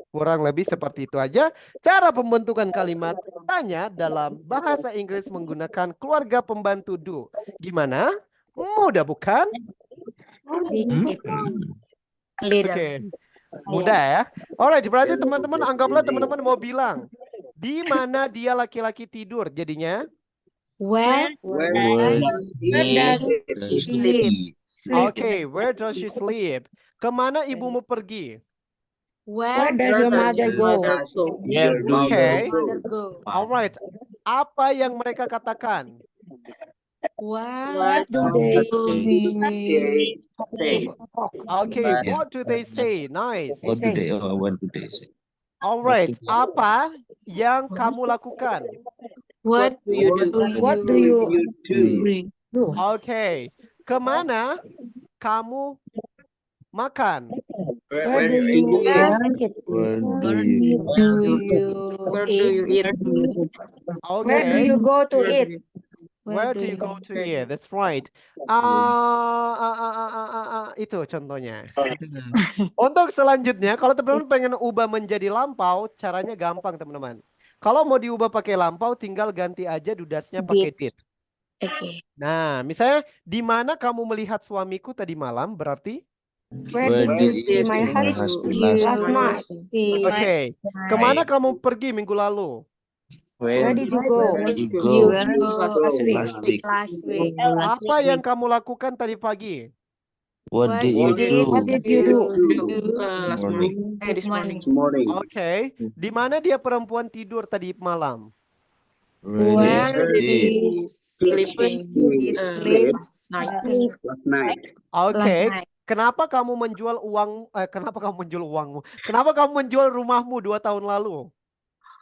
kurang lebih seperti itu aja cara pembentukan kalimat tanya dalam bahasa Inggris menggunakan keluarga pembantu do. Gimana? Mudah bukan? Dikit. Little. Oke. Mudah ya. Alright, berarti teman-teman anggaplah teman-teman mau bilang di mana dia laki-laki tidur. Jadinya Where Where does she sleep? oke, where does she sleep? Kemana ibumu pergi? Where Where does your mother go? Your Okay. mother go? Alright. Apa yang mereka katakan? What do they say? Oke, what do they say? Nice. What do they say? Alright, apa yang kamu lakukan? What do you do? What do you do? Oke, kemana kamu makan? Where do you eat? Where do do you you Where do you eat? Where do Oke, you go to eat? where do you go to eat? That's right. Itu contohnya. Untuk selanjutnya, kalau teman-teman pengen ubah menjadi lampau, caranya gampang teman-teman. Kalau mau diubah pakai lampau, tinggal ganti aja dudasnya pakai did. Oke. Nah, misalnya di mana kamu melihat suamiku tadi malam, berarti Where did you see my my husband husband last last night? See Oke, kemana kamu pergi minggu lalu? Where did you go you you go last week? last week? last week? Apa yang kamu lakukan tadi pagi? What did you do? What did you do? Last morning. This morning. Morning. Oke, di mana dia perempuan tidur tadi malam? Where Where did you He sleeping He sleep last night. Last night. Oke, last night. kenapa kamu menjual uang? Kenapa kamu menjual uangmu? Kenapa kamu menjual rumahmu 2 tahun lalu?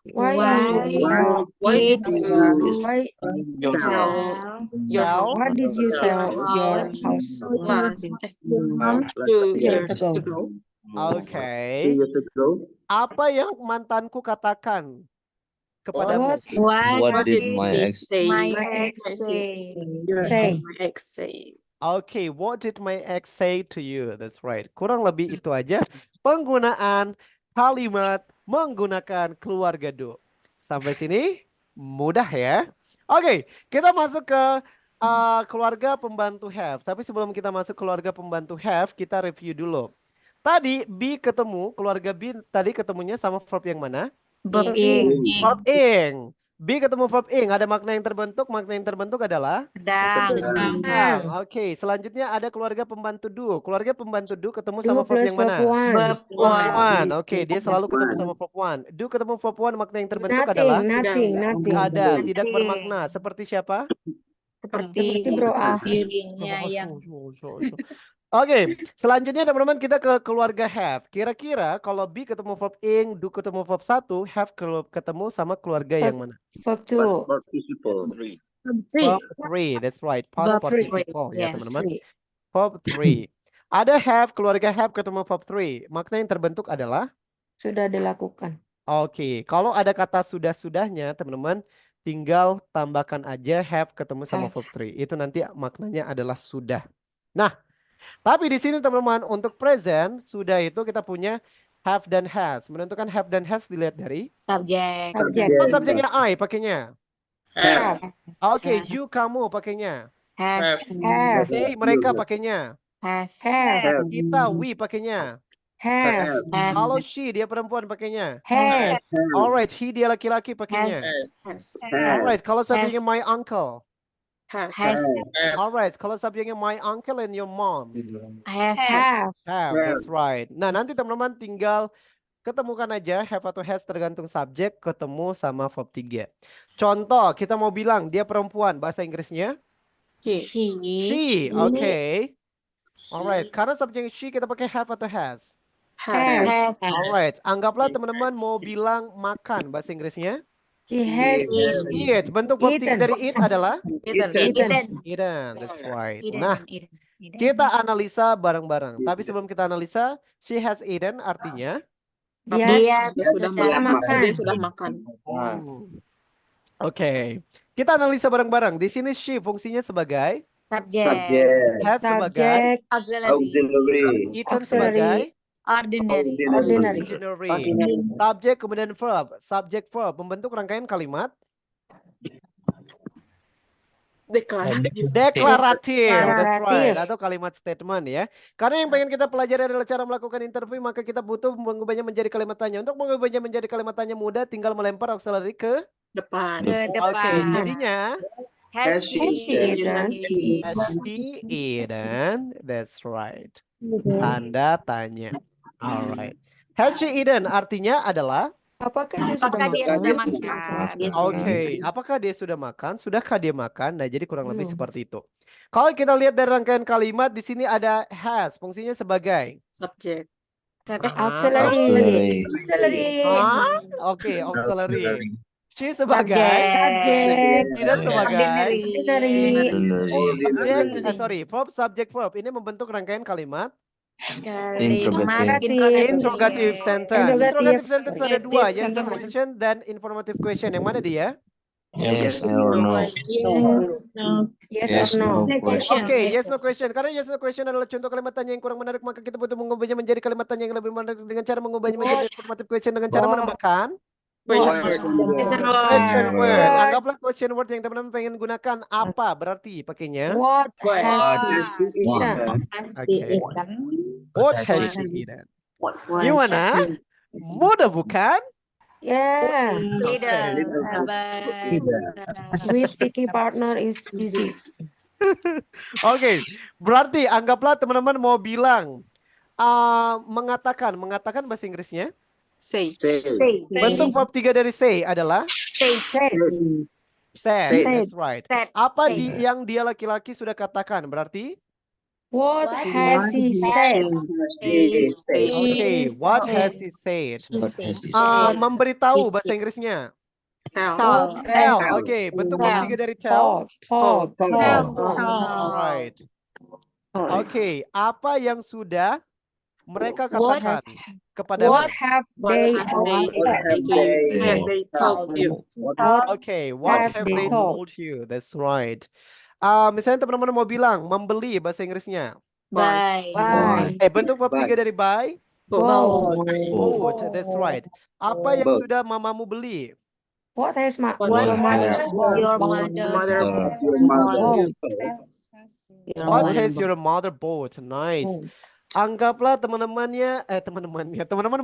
Why you sell? Why did Did you Why? sell sell your Sell? house Why did you sell your house last Last 2 years years ago? ago? Oke, 2 years ago. apa yang mantanku katakan kepadamu? What did he my ex say? my My ex ex say? say? My ex say. Oke, what did my ex say to you? That's right. Kurang lebih itu aja penggunaan kalimat menggunakan keluarga do. Sampai sini mudah ya. Oke, kita masuk ke keluarga pembantu have. Tapi sebelum kita masuk keluarga pembantu have, kita review dulu. Tadi be ketemu, keluarga be tadi ketemunya sama verb yang mana? Being. Verb ing. Be ketemu verb ing, ada makna yang terbentuk. Makna yang terbentuk adalah Sedang. Oke, selanjutnya ada keluarga pembantu do. Keluarga pembantu do ketemu Do sama verb plus yang mana? verb one. Verb Verb one. one. Oke, dia selalu ketemu sama verb one. Do ketemu verb one, makna yang terbentuk adalah Nothing. ada, tidak Nothing. bermakna. Seperti siapa? Seperti Seperti bro ah. dirinya yang Oke, selanjutnya teman-teman kita ke keluarga have. Kira-kira kalau be ketemu verb ing, do ketemu verb 1, have ketemu sama keluarga yang mana? Verb two. Participle. Verb 3, that's right. Past Verb three, participle ya yes. teman-teman. Verb 3. Ada have, keluarga have ketemu verb 3. Makna yang terbentuk adalah? Sudah dilakukan. Oke, kalau ada kata sudah-sudahnya teman-teman tinggal tambahkan aja have ketemu sama Have. verb 3. Itu nanti maknanya adalah sudah. Nah, tapi di sini teman-teman untuk present sudah itu kita punya have dan has. Menentukan have dan has dilihat dari subjek. Subjek. oh, subjeknya I pakainya. Have. Oke, Have. you kamu pakainya. Have. Have. They mereka pakainya. Have. Have. Kita we pakainya. Have. Have. Kalau she dia perempuan pakainya. Has. Alright, he dia laki-laki pakainya. Has. Alright, kalau subjeknya my uncle. Has. Has. Alright, kalau subjeknya my uncle and your mom. Have. Have. Have, that's right. Nah, nanti teman-teman tinggal ketemukan aja have atau has tergantung subjek ketemu sama verb 3. Contoh, kita mau bilang dia perempuan, bahasa Inggrisnya He. she. Oke. Alright, karena subjek she kita pakai have atau has. Has. Alright, anggaplah teman-teman mau bilang makan, bahasa Inggrisnya He has eat. Bentuk verb 3 Eaten. dari eat adalah Eaten. eaten. That's right. Eaten. Nah, Eaten. kita analisa bareng-bareng. Tapi sebelum kita analisa, she has eaten artinya Dia Dia sudah sudah makan. makan. Dia sudah makan. Oke. Kita analisa bareng-bareng. Di sini she fungsinya sebagai Subject. Subject. has sebagai subject Auxiliary. Auxiliary. eaten Auxiliary. sebagai Ordinary. ordinary. ordinary. Subjek kemudian verb. Subjek verb membentuk rangkaian kalimat Deklaratif. deklaratif. That's right. Deklaratif. Atau kalimat statement ya. Karena yang pengen kita pelajari adalah cara melakukan interview, maka kita butuh mengubahnya menjadi kalimat tanya. Untuk mengubahnya menjadi kalimat tanya mudah, tinggal melempar auxiliary ke Depan. Ke Oke, depan. jadinya Has she eaten? has she eaten? That's right. Tanda tanya. Alright. Has she eaten artinya adalah Apakah dia sudah Apakah dia makan? sudah makan? oke. Apakah dia sudah makan? Sudahkah dia makan? Nah, jadi kurang lebih Belum. seperti itu. Kalau kita lihat dari rangkaian kalimat di sini ada has, fungsinya sebagai Subjek. Auxiliary. Auxiliary. Oke, auxiliary. She Subjek. sebagai Subject. tidak sebagai Ordinary. subjek, verb subject verb ini membentuk rangkaian kalimat Kalimat interrogative sentence. Interrogative sentence ada dua, yes no Sentence. question dan informative question. Yang mana dia? Yes or no? Yes or no? Oke, yes no question. Karena yes no question adalah contoh kalimat tanya yang kurang menarik, maka kita butuh mengubahnya menjadi kalimat tanya yang lebih menarik dengan cara mengubahnya menjadi informative question dengan cara menambahkan Question question word. word. Anggaplah question word yang teman-teman pengen gunakan apa berarti pakainya? What What has he eaten? Oke. What has she eaten? Gimana? Mudah bukan? Yeah. Tidak. Okay. Baik. With Vicky partner is busy. Oke, berarti anggaplah teman-teman mau bilang mengatakan bahasa Inggrisnya. Say. Say. Bentuk verb 3 dari say adalah Said. said. Said. That's right. Said. Apa Said. yang dia laki-laki sudah katakan? Berarti What has he said? Say. okay, what has he said? What has he Memberitahu He bahasa said. Inggrisnya. Tell. Tell. Tell. Oke, bentuk verb Tell. 3 dari tell. Told. Right. Oke, apa yang sudah mereka What katakan has- kepadamu? What have they They told you. Oke, what have have they they told? told you? That's right. Misalnya teman-teman mau bilang membeli bahasa Inggrisnya. Buy. Why? Bentuk verb 3 dari buy. Bought. Bought. That's right. Apa yang Bought. sudah mamamu beli? What has What your mother has bought? your mother Mother. Bought. What has your mother bought? Nice. Anggaplah teman-teman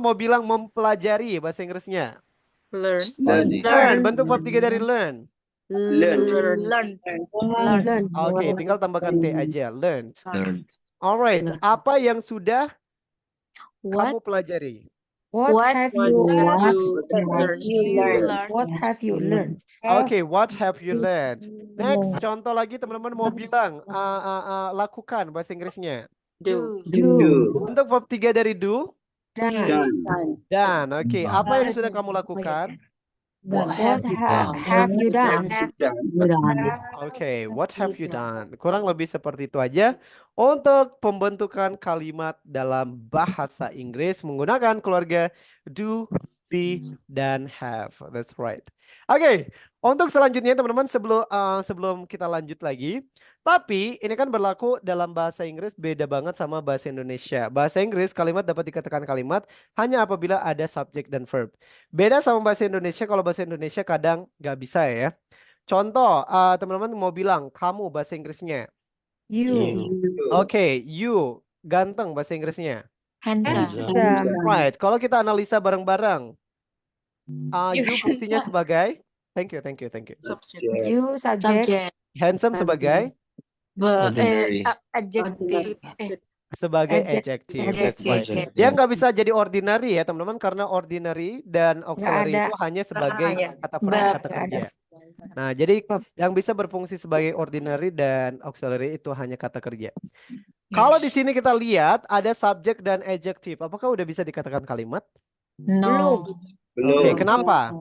mau bilang mempelajari bahasa Inggrisnya. Learn. Study. Learn. Bentuk verb 3 dari learn. Learn. Learn. Oke, tinggal tambahkan T aja. Learned. Learn. Alright. Apa yang sudah What kamu pelajari? What have you learn? What have you learned? Oke, what have you learned? Next, contoh lagi teman-teman mau bilang lakukan bahasa Inggrisnya. Do. Do. Bentuk verb 3 dari do. Done. Oke, apa yang sudah kamu lakukan? What have you done? Oke, what have you done? Kurang lebih seperti itu aja untuk pembentukan kalimat dalam bahasa Inggris menggunakan keluarga do, be, dan have. That's right. Oke, untuk selanjutnya teman-teman sebelum kita lanjut lagi, tapi ini kan berlaku dalam bahasa Inggris beda banget sama bahasa Indonesia. Bahasa Inggris kalimat dapat dikatakan kalimat hanya apabila ada subjek dan verb. Beda sama bahasa Indonesia, kalau bahasa Indonesia kadang nggak bisa ya. Contoh, teman-teman mau bilang kamu bahasa Inggrisnya. You. Oke, you ganteng bahasa Inggrisnya. Handsome. Right. Kalau kita analisa bareng-bareng, you fungsinya sebagai thank you. Subject. You subject. Subject. Handsome sebagai Ordinary. Adjective. sebagai Adjective. adjective. That's right. Adjective. Dia nggak bisa jadi ordinary ya teman-teman, karena ordinary dan auxiliary ada. itu hanya sebagai kata Verb. kata Nggak kerja. ada. Nah, jadi Verb. yang bisa berfungsi sebagai ordinary dan auxiliary itu hanya kata kerja. Kalau di sini kita lihat ada subjek dan adjective, apakah udah bisa dikatakan kalimat? No. Oke, kenapa?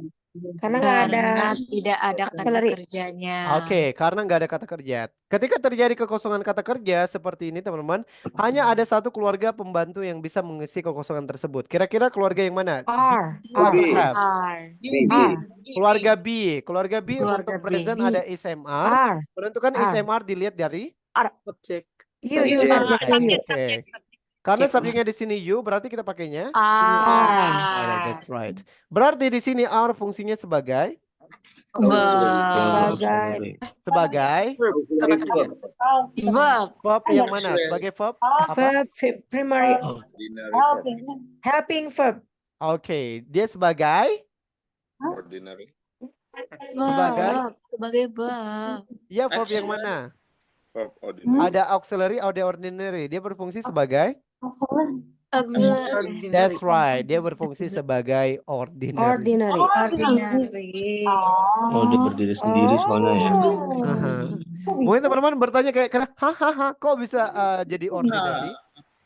Karena nggak ada. Karena tidak ada kata Auxiliary. kerjanya. Oke, karena nggak ada kata kerja. Ketika terjadi kekosongan kata kerja seperti ini teman-teman, hanya ada satu keluarga pembantu yang bisa mengisi kekosongan tersebut. Kira-kira keluarga yang mana? Are. Atau B. have? Are. Keluarga B. Keluarga B Keluarga untuk B. present ada is MR. Are. Menentukan is Are. MR dilihat dari Subject. You. oke. Karena subjeknya di sini you, berarti kita pakainya Are. that's right. Berarti di sini are fungsinya sebagai Verb. sebagai Verb. Kata kerja. Verb. verb yang mana? Sebagai verb apa? Verb primary. Helping verb. Oke, dia sebagai Verb. Sebagai verb. ya verb yang mana? Ada auxiliary, ada ordinary. Dia berfungsi sebagai Auxiliary. that's right. Dia berfungsi sebagai ordinary. Ordinary. Ordinary. Oh, dia berdiri sendiri soalnya ya. Aha. Mungkin teman-teman bertanya kayak hahaha kok bisa jadi ordinary?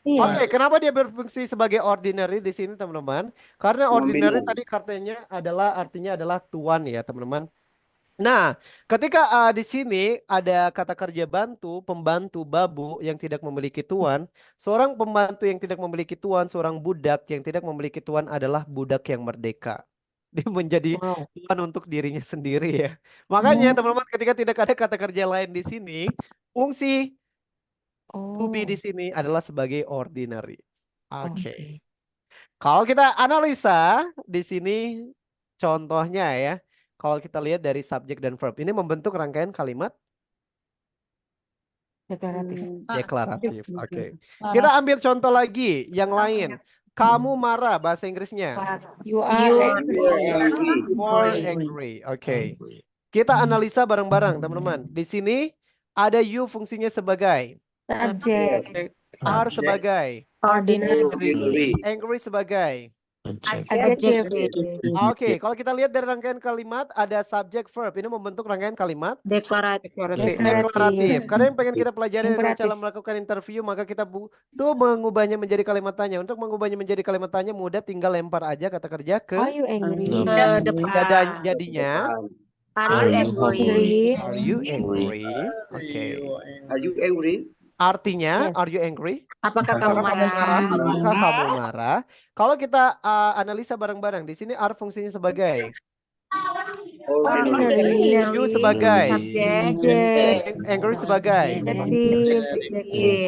Oke, kenapa dia berfungsi sebagai ordinary di sini teman-teman? Karena ordinary tadi artinya adalah tuan ya teman-teman. Nah, ketika di sini ada kata kerja bantu, pembantu, babu yang tidak memiliki tuan, seorang pembantu yang tidak memiliki tuan, seorang budak yang tidak memiliki tuan adalah budak yang merdeka. Dia menjadi tuan untuk dirinya sendiri ya. Makanya teman-teman ketika tidak ada kata kerja lain di sini, fungsi to be di sini adalah sebagai ordinary. Oke. Kalau kita analisa di sini contohnya ya. Kalau kita lihat dari subjek dan verb, ini membentuk rangkaian kalimat Deklaratif. Deklaratif. Oke. Kita ambil contoh lagi yang lain. Kamu marah bahasa Inggrisnya. You You are are angry. Or angry. Oke. Kita analisa bareng-barang, teman-teman. Di sini ada you fungsinya sebagai, Subject. are sebagai, ordinary. angry sebagai. Adjective. Oke, kalau kita lihat dari rangkaian kalimat ada subject verb. Ini membentuk rangkaian kalimat Deklaratif. deklaratif. Karena yang pengen kita pelajari adalah cara Imperatif. melakukan interview, maka kita butuh mengubahnya menjadi kalimat tanya. Untuk mengubahnya menjadi kalimat tanya mudah, tinggal lempar aja kata kerja ke Are you angry? Ke depan. jadinya Are you angry? are you angry? Oke. Are you angry? Artinya Yes. are you angry? Apakah kamu Apakah kamu marah? marah? Apakah kamu marah? Kalau kita analisa bareng-barang, di sini are fungsinya sebagai, Ordinary. you sebagai, Subject. angry sebagai. Adjective.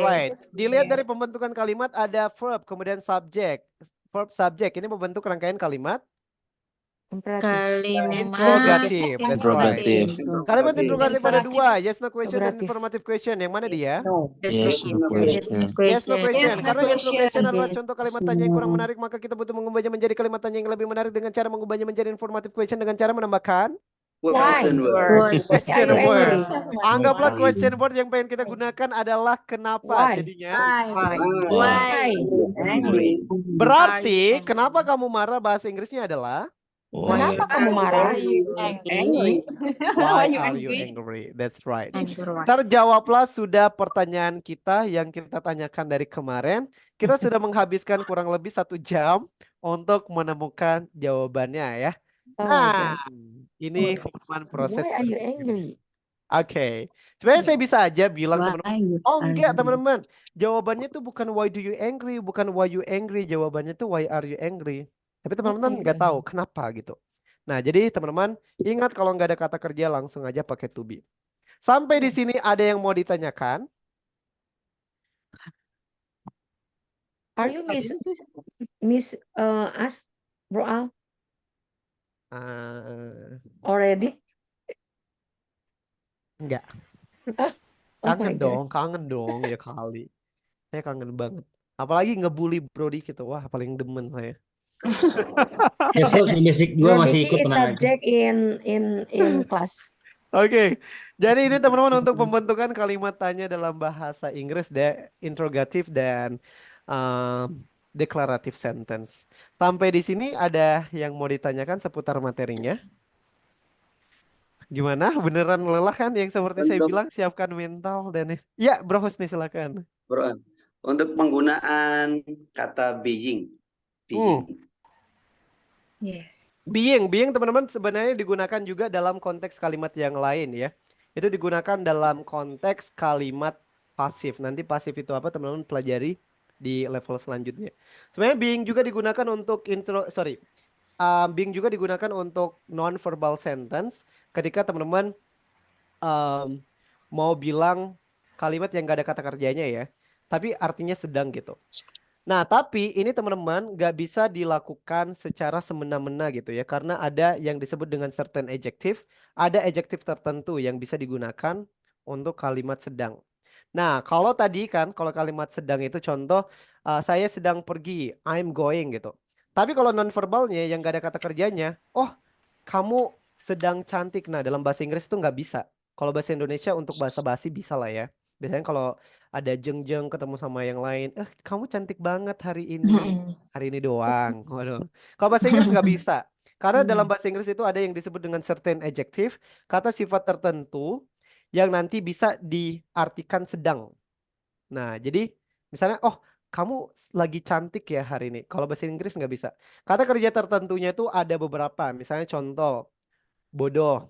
Right. Dilihat dari pembentukan kalimat ada verb, kemudian subject. Verb subject ini membentuk rangkaian kalimat Imperatif. Kalimat interrogative. That's right. Interrogative. Kalimat interrogatif ada dua, yes no question dan Interrogatif. informative question. Yang mana dia? Yes, no question. Yes no question. Question. Karena yes no question adalah contoh kalimat tanya yang kurang menarik, maka kita butuh mengubahnya menjadi kalimat tanya yang lebih menarik dengan cara mengubahnya menjadi informative question dengan cara menambahkan Question word. Was. question Are you word. angry? Anggaplah Why? question word yang pengen kita gunakan adalah kenapa. Why? Jadinya Why? Angry. berarti kenapa kamu marah bahasa Inggrisnya adalah Kenapa kamu marah? Angry. why are you angry? That's right. Angry. Terjawablah sudah pertanyaan kita yang kita tanyakan dari kemarin. Kita sudah menghabiskan kurang lebih 1 jam untuk menemukan jawabannya ya. Oh my Nah, God. ini teman proses. Why are you angry? Oke. Sebenarnya saya bisa aja bilang teman-teman, oh enggak teman-teman. Jawabannya tuh bukan why do you angry, bukan why you angry. Jawabannya tuh why are you angry. Tapi teman-teman nggak tahu kenapa gitu. Nah, jadi teman-teman ingat kalau nggak ada kata kerja langsung aja pakai to be. Sampai di sini ada yang mau ditanyakan? Are you miss us, Bro Al, Eh, already? enggak. Oh my God. Kangen dong ya kali. Saya kangen banget. Apalagi ngebully Brody gitu. Wah, paling demen saya. Besok sampai sik 2 Bro masih Diki ikut is tenang aja. subject in class. Oke, jadi ini teman-teman untuk pembentukan kalimat tanya dalam bahasa Inggris, interrogative dan declarative sentence. Sampai di sini ada yang mau ditanyakan seputar materinya? Gimana? Beneran lelah kan? Yang seperti saya Untuk- bilang, siapkan mental dan ya, Bro Husni silakan. Bro, untuk penggunaan kata being. Yes. Being teman-teman sebenarnya digunakan juga dalam konteks kalimat yang lain ya. Itu digunakan dalam konteks kalimat pasif. Nanti pasif itu apa teman-teman pelajari di level selanjutnya. Sebenarnya being juga digunakan untuk being juga digunakan untuk non-verbal sentence ketika teman-teman mau bilang kalimat yang gak ada kata kerjanya ya. Tapi artinya sedang gitu. Nah, tapi ini teman-teman gak bisa dilakukan secara semena-mena gitu ya. Karena ada yang disebut dengan certain adjective. Ada adjective tertentu yang bisa digunakan untuk kalimat sedang. Nah, kalau tadi kan, kalau kalimat sedang itu contoh, saya sedang pergi, I'm going gitu. Tapi kalau non-verbalnya yang gak ada kata kerjanya, oh kamu sedang cantik. Nah, dalam bahasa Inggris itu nggak bisa. Kalau bahasa Indonesia untuk bahasa basi bisa lah ya. Biasanya kalau ada jeng-jeng ketemu sama yang lain, kamu cantik banget hari ini. Hari ini doang. Waduh. Kalau bahasa Inggris nggak bisa. Karena dalam bahasa Inggris itu ada yang disebut dengan certain adjective, kata sifat tertentu yang nanti bisa diartikan sedang. Nah, jadi misalnya, oh kamu lagi cantik ya hari ini. Kalau bahasa Inggris nggak bisa. Kata kerja tertentunya itu ada beberapa. Misalnya contoh, bodoh.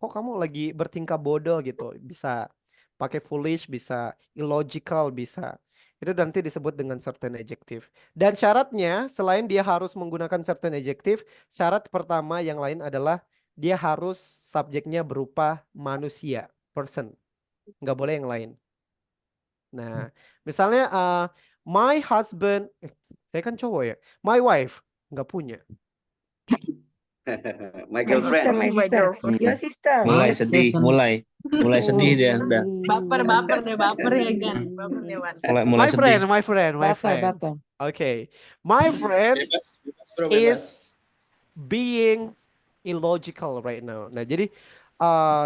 Kok kamu lagi bertingkah bodoh gitu? Bisa pakai foolish, bisa illogical, bisa. Itu nanti disebut dengan certain adjective. Dan syaratnya selain dia harus menggunakan certain adjective, syarat pertama yang lain adalah dia harus subjeknya berupa manusia, person. Nggak boleh yang lain. Nah, misalnya my husband, saya kan cowok ya, my wife nggak punya. My My sister, girlfriend. my My sister. girlfriend. Your sister. Mulai sedih, mulai sedih dia udah. Baper ya Gan. Baper deh Wan. Mulai My sedih. friend, my friend, my Baper, friend. baper. Okay. My friend is being illogical right now. Nah, jadi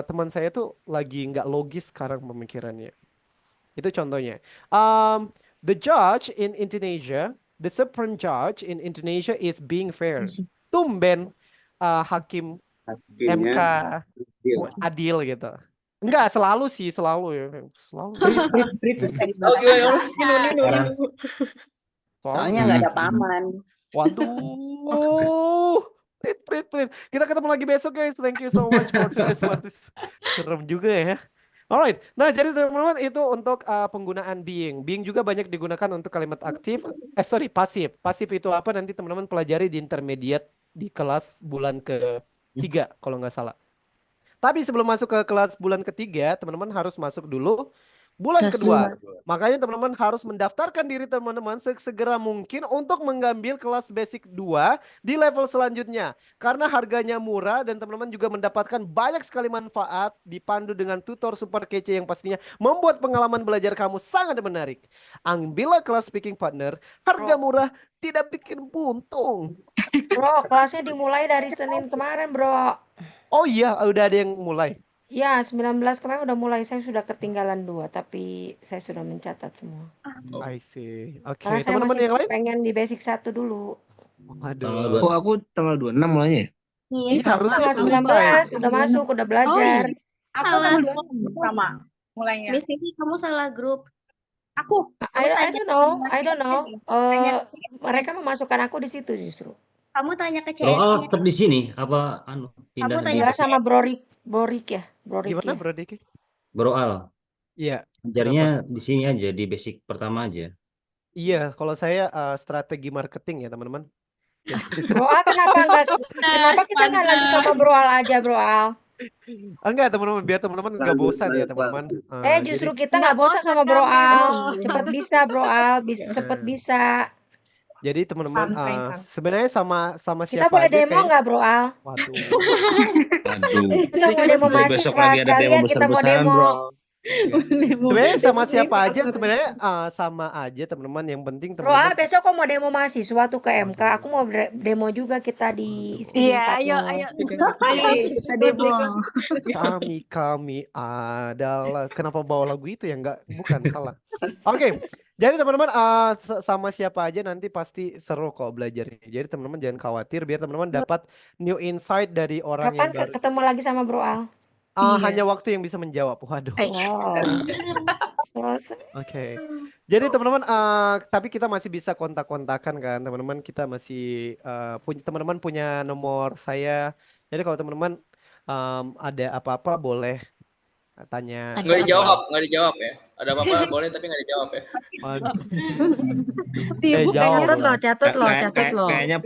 teman saya tuh lagi nggak logis sekarang pemikirannya. Itu contohnya. The judge in Indonesia, the Supreme Judge in Indonesia is being fair. Tumben hakim MK Hakimnya adil gitu. Enggak, selalu sih, selalu ya. Selalu. Oh, gimana? Sekarang Soalnya nggak ada paman. waduh. Prit. Kita ketemu lagi besok guys. Thank you so much for today's parties. Serem juga ya. Alright. Nah, jadi teman-teman itu untuk penggunaan being. Being juga banyak digunakan untuk kalimat aktif. Pasif. Pasif itu apa? Nanti teman-teman pelajari di intermediate di kelas bulan ke-3 kalau nggak salah. Tapi sebelum masuk ke kelas bulan ke-3, teman-teman harus masuk dulu bulan kedua. Makanya teman-teman harus mendaftarkan diri teman-teman segera mungkin untuk mengambil kelas basic 2 di level selanjutnya. Karena harganya murah dan teman-teman juga mendapatkan banyak sekali manfaat dipandu dengan tutor super kece yang pastinya membuat pengalaman belajar kamu sangat menarik. Ambillah kelas speaking partner, harga murah, tidak bikin buntung. Bro, kelasnya dimulai dari Senin kemarin, bro. Oh iya, udah ada yang mulai. Ya, 19 kemarin udah mulai. Saya sudah ketinggalan 2, tapi saya sudah mencatat semua. I see. Oke, Karena saya teman-teman masih yang lain? pengen di basic 1 dulu. Waduh. Oh, aku tanggal 26 mulainya. Yes. Iya, harusnya Tanggal 19 udah masuk, udah belajar. Aku Salah. sama mulainya. Miss Vivi, kamu salah grup. Aku. I don't know. Mereka memasukkan aku di situ justru. Kamu tanya ke Bro Al CS-nya. tetap di sini apa pindah Kamu di tanya Ya sama Bro Rick ya, Bro Gimana Ricky. Bro Diki? Bro Al? Iya. Ajarnya di sini aja di basic pertama aja. Iya, kalau saya strategi marketing ya teman-teman. Bro Al kenapa kita nggak lanjut sama Bro Al aja, Bro Al? Enggak teman-teman, biar teman-teman nggak bosan ya teman-teman. Justru kita nggak bosan sama Bro Al. Cepat bisa Bro Al, cepat bisa. Jadi teman-teman Santai. sebenarnya sama Kita siapa boleh aja demo nggak Bro Al? Waduh. Aduh. Kita mau demo Besok mahasiswa lagi ada demo sekalian, kita mau besar-besaran, demo. bro. Sebenarnya sama siapa aja sebenarnya sama aja teman-teman, yang penting Bro Al, teman-teman besok kok mau demo mahasiswa tuh ke MK. Aku mau demo juga kita di speaking partner. Ayo. Kita demo. kami adalah, kenapa bawa lagu itu ya, bukan salah. Oke, jadi teman-teman sama siapa aja nanti pasti seru kok belajarnya. Jadi teman-teman jangan khawatir, biar teman-teman dapat new insight dari orang Kapan yang baru. ketemu lagi sama Bro Al? Hanya waktu yang bisa menjawab. Waduh. Wow. Selesai. Oke. Jadi teman-teman, tapi kita masih bisa kontak-kontakan kan, teman-teman. Kita masih teman-teman punya nomor saya. Jadi kalau teman-teman ada apa-apa boleh tanya. Nggak dijawab ya. Ada apa-apa boleh tapi nggak dijawab ya. Waduh. Sibuk, catat loh. Kayaknya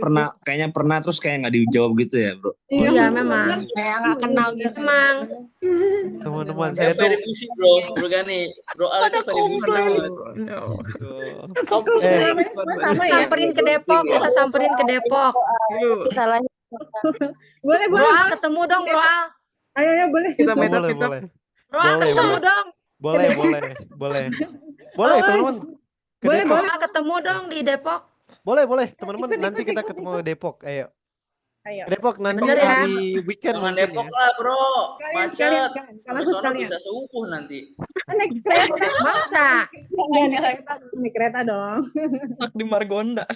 pernah terus kayak nggak dijawab gitu ya, bro. Iya memang. Kayak nggak kenal gitu. Memang. Teman-teman, Ya saya tuh very musik bro Gani. Bro Al itu very musik banget. Samperin ke Depok, kita samperin ke Depok. Salah. Boleh. Bro Al, ketemu dong Bro Al. Ayo boleh. Kita boleh. Bro Al, Boleh, ketemu boleh. dong. Boleh teman-teman. Ke Boleh, Depok. Bro Al, ketemu dong di Depok. Boleh teman-teman, nanti kita ketemu di Depok. Ayo. Ayo. Ke Depok nanti Bener ya? hari weekend Jangan mungkin Depok ya. lah bro. Kalian, Macet. kalian. Sampai Bagus sono kalian. bisa subuh nanti. Naik kereta. Masa? Naik kereta dong. Di Margonda.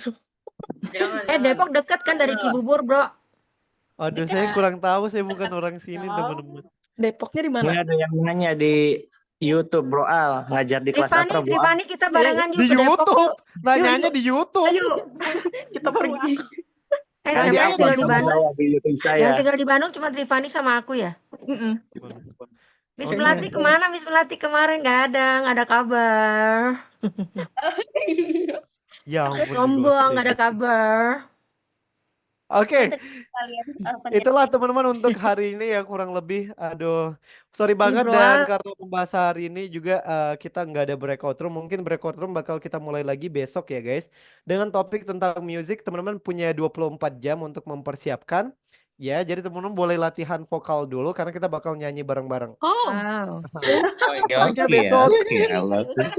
Jangan. Depok deket kan dari Cibubur, Bro. Aduh, saya kurang tahu, saya bukan orang sini teman-teman. Depoknya di mana? Ini ada yang nanya di YouTube, Bro Al, ngajar di kelas apa, Bro Al? Trifani kita barengan yuk Di ke Depok. YouTube, nanyanya di YouTube. Kita pergi. Siapa yang tinggal di Bandung? Di YouTube Yang saya. tinggal di Bandung cuma Trifani sama aku ya. Miss Oke. Melati kemana? Miss Melati kemarin nggak ada kabar. Ya ampun. Sombong, di nggak ada kabar. Oke, Kalian itulah teman-teman untuk hari ini ya kurang lebih. Aduh, sorry banget Bro dan Al. karena pembahasan hari ini juga kita nggak ada breakout room. Mungkin breakout room bakal kita mulai lagi besok ya guys. Dengan topik tentang music, teman-teman punya 24 jam untuk mempersiapkan. Ya, jadi teman-teman boleh latihan vokal dulu karena kita bakal nyanyi bareng-bareng. Oh, Wow. Selanjutnya besok I love this.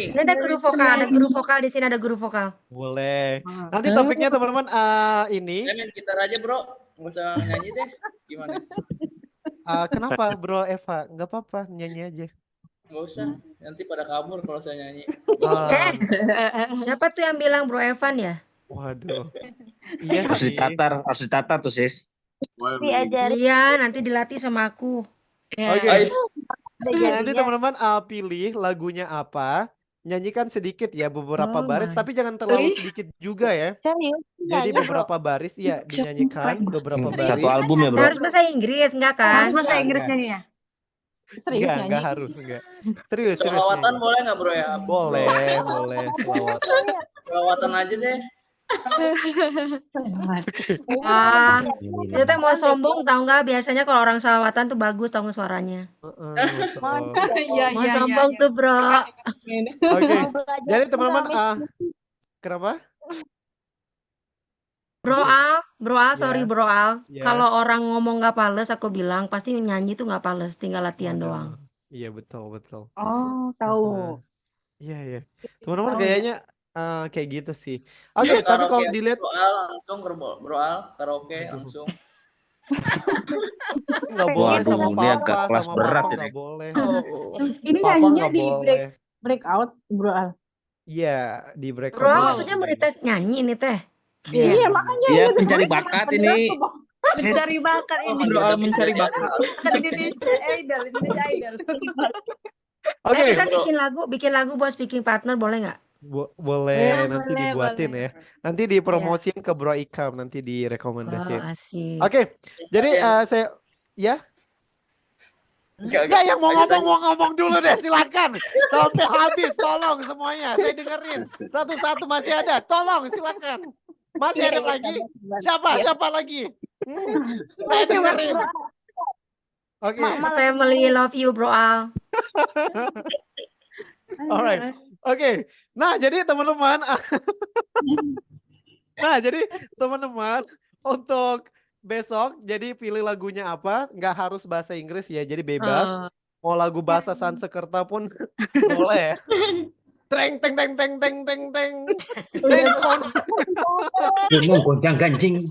Ini ada guru vokal, di sini ada guru vokal. boleh. Nanti topiknya teman-teman ini Saya main gitar aja bro, nggak usah nyanyi deh. Gimana? kenapa Bro Eva? Nggak apa-apa, nyanyi aja. Nggak usah, nanti pada kabur kalau saya nyanyi. Ah, Siapa tuh yang bilang Bro Evan ya? waduh. Iya Harus sih. harus ditata tuh sis. diajarin. Iya, nanti dilatih sama aku. Oke. Ais, Nanti teman-teman pilih lagunya apa, nyanyikan sedikit ya beberapa Oh baris, my. tapi jangan terlalu sedikit juga ya. Serius? Jadi beberapa baris ya dinyanyikan beberapa baris. Satu album ya bro. Harus bahasa Inggris, enggak kan? bahasa Inggris nyanyinya. Enggak harus, enggak. Serius, serius. selawatan nyanyi. boleh nggak bro ya? Boleh, selawat. Selawatan aja deh. Ah, itu teh mau sombong tahu nggak? Biasanya kalau orang salawatan tuh bagus tahu nggak suaranya. Mau sombong tuh bro. Oke. Jadi teman-teman kenapa? Bro Al, sorry Ya. Bro Al. Ya. Kalau orang ngomong nggak pales, aku bilang pasti nyanyi tuh nggak pales, tinggal latihan Waduh. doang. Iya betul betul. Oh, tahu. Iya iya. Teman-teman Tahu ya. kayaknya kayak gitu sih. Oke, tapi Karaoke kalau aja, dilihat bro Al langsung ke bro Al karaoke langsung. nggak boleh Waduh, sama ini agak papa, kelas sama berat papa ini. nggak boleh. Ini Papa nyanyinya nggak di boleh. breakout, Bro Al. Iya, di breakout Bro, dulu. maksudnya mau dites nyanyi nih teh. Iya, makanya Iya itu pencari gue bakat bener ini. tuh, Bang. Mencari bakat ini. Bro Al mencari bakat. Indonesia Idol, Indonesia Idol. Oke, Kita Bro. bikin lagu buat speaking partner boleh nggak? boleh nanti boleh, dibuatin boleh. ya. Nanti dipromosiin ke Bro Ikam, nanti Oh, direkomendasiin. asik. Oke, jadi saya ya. Ya, yang mau ngomong dulu deh, silakan. Sampai habis, tolong semuanya. Saya dengerin. Satu-satu masih ada. Tolong, silakan. Masih ada lagi? Siapa lagi? Saya dengerin. Oke, Family love you Bro Al. alright. Oke. Nah, jadi teman-teman, untuk besok, jadi pilih lagunya apa? Nggak harus bahasa Inggris ya, jadi bebas. Mau lagu bahasa Sanskerta pun boleh. Teng teng teng teng teng teng teng. Tengkon. Ngomong goncang ganjing.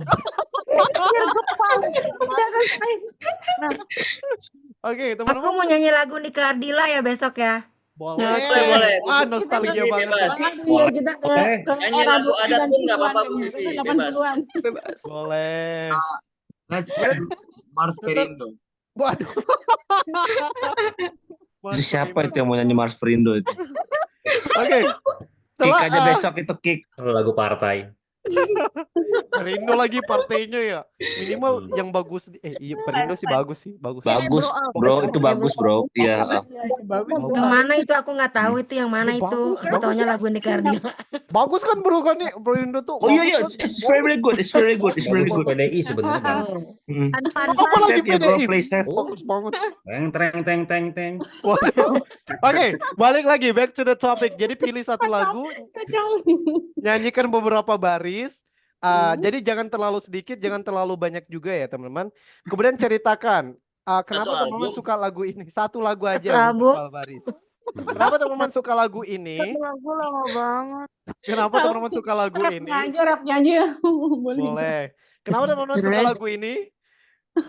Oke, Aku teman-teman mau nyanyi lagu Nika Ardila ya besok ya. boleh. Boleh. Nostalgia Musisi banget. bebas. Iya, kita ke Nyanyi era lagu adat pun nggak apa-apa, 90-an, Bu Vivi, 80-an. Boleh. Mars Perindo. Waduh. Itu siapa itu yang mau nyanyi Mars Perindo itu? Oke. Kick Setelah aja besok itu kick. Lagu partai. Perindo lagi partainya ya. Minimal yang bagus. Iya Perindo sih bagus sih. Bagus. Bagus bro, itu bagus bro. Iya. Yang mana itu aku nggak tahu itu yang mana Ya, itu. bagus, Aku taunya lagu Nika Ardila. Bagus kan bro kan nih Perindo tuh. Oh iya iya, bagus kan? it's very good, it's very good, it's very Lagu good. PDI sebenarnya. Mm. Apa lagi Save ya bro, PDI? play save. Bagus banget. Teng. Waduh. Oke, balik lagi back to the topic. Jadi pilih satu lagu, Kacau. nyanyikan beberapa baris. Jadi jangan terlalu sedikit, jangan terlalu banyak juga ya teman-teman. Kemudian ceritakan kenapa Satu teman-teman album. suka lagu ini. Satu lagu aja Satu album. beberapa baris. Kenapa teman-teman suka lagu ini? Lagu lama banget. Kenapa teman-teman suka lagu ini? Rapnya aja. Boleh. Boleh. Kenapa teman-teman suka lagu ini?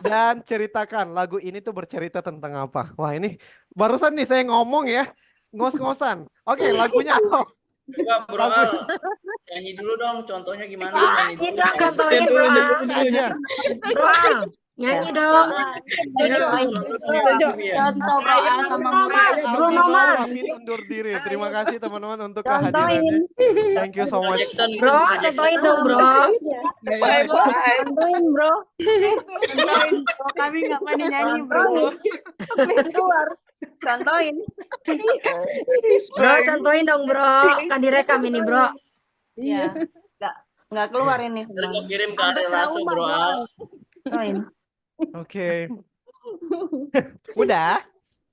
Dan ceritakan lagu ini tuh bercerita tentang apa? Wah ini barusan nih saya ngomong ya, ngos-ngosan. Oke, lagunya apa? Coba Bro Al, nyanyi dulu dong, contohnya gimana? Nyanyi Nyanyi dulu. dong, contohin Bro Al. Aja. Bro Al, nyanyi dong. Contoh Bro Al sama Mas. Bruno Mars. Pamit undur diri. Terima kasih teman-teman untuk kehadirannya. Thank you so much. Jackson, Bro, Jackson. contohin dong Bro. Bye bye. Bantuin bro. Bantuin. Kalau kami nggak pandai nyanyi bro. Keluar. Contohin. Bro, contohin dong Bro. Kan direkam ini Bro. Iya. Nggak keluar ini Ntar semua. gua kirim ke Ariel Lasso Bro Al. Contohin. Oke. Udah?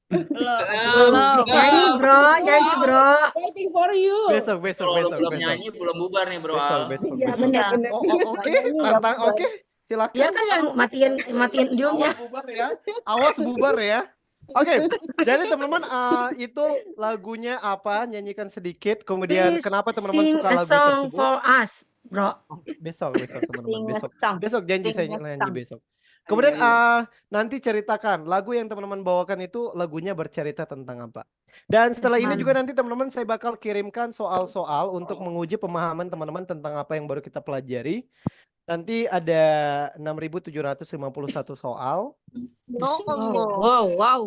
Belum. Nyanyi Bro. Waiting for you. Besok. Kalau lu belum nyanyi belum bubar nih Bro Al. Besok. Iya, benar-benar. Oke. Tantang oke. Silakan. Dia kan yang matiin diumnya. Awas bubar ya. Awas bubar ya. Oke, jadi teman-teman itu lagunya apa? Nyanyikan sedikit. Kemudian Please kenapa teman-teman sing suka a lagu song tersebut? for us, bro. Besok teman-teman. Sing a Besok. song. Besok janji Sing saya a nyanyi song. besok. Kemudian nanti ceritakan lagu yang teman-teman bawakan itu lagunya bercerita tentang apa. Dan setelah ini juga nanti teman-teman saya bakal kirimkan soal-soal untuk menguji pemahaman teman-teman tentang apa yang baru kita pelajari. Nanti ada 6.751 soal. Wow.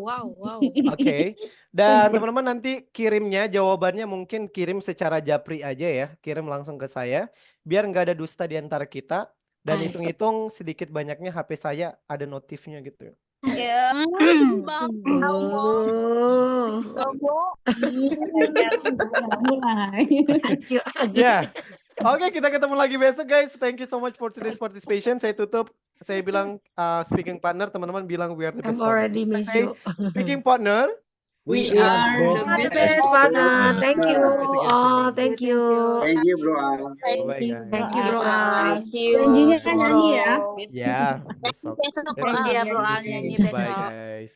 Oke. Dan teman-teman nanti kirimnya jawabannya mungkin kirim secara japri aja ya. Kirim langsung ke saya. Biar nggak ada dusta di antara kita. Dan hitung-hitung sedikit banyaknya HP saya ada notifnya gitu. Ya. Ya. Oke, kita ketemu lagi besok guys. Thank you so much for today's participation. Saya tutup. Saya bilang speaking partner, teman-teman bilang we are the I'm best partner. already Saya miss say, you. speaking partner. We are The best partner. Thank you all. Thank you. Thank you, bro. Al. Bye guys. Thank you, bro. Janjinya kan nyanyi ya. Ya, besok. Besok Saya bro tutup. Al. Bro Al nyanyi Bye besok. guys.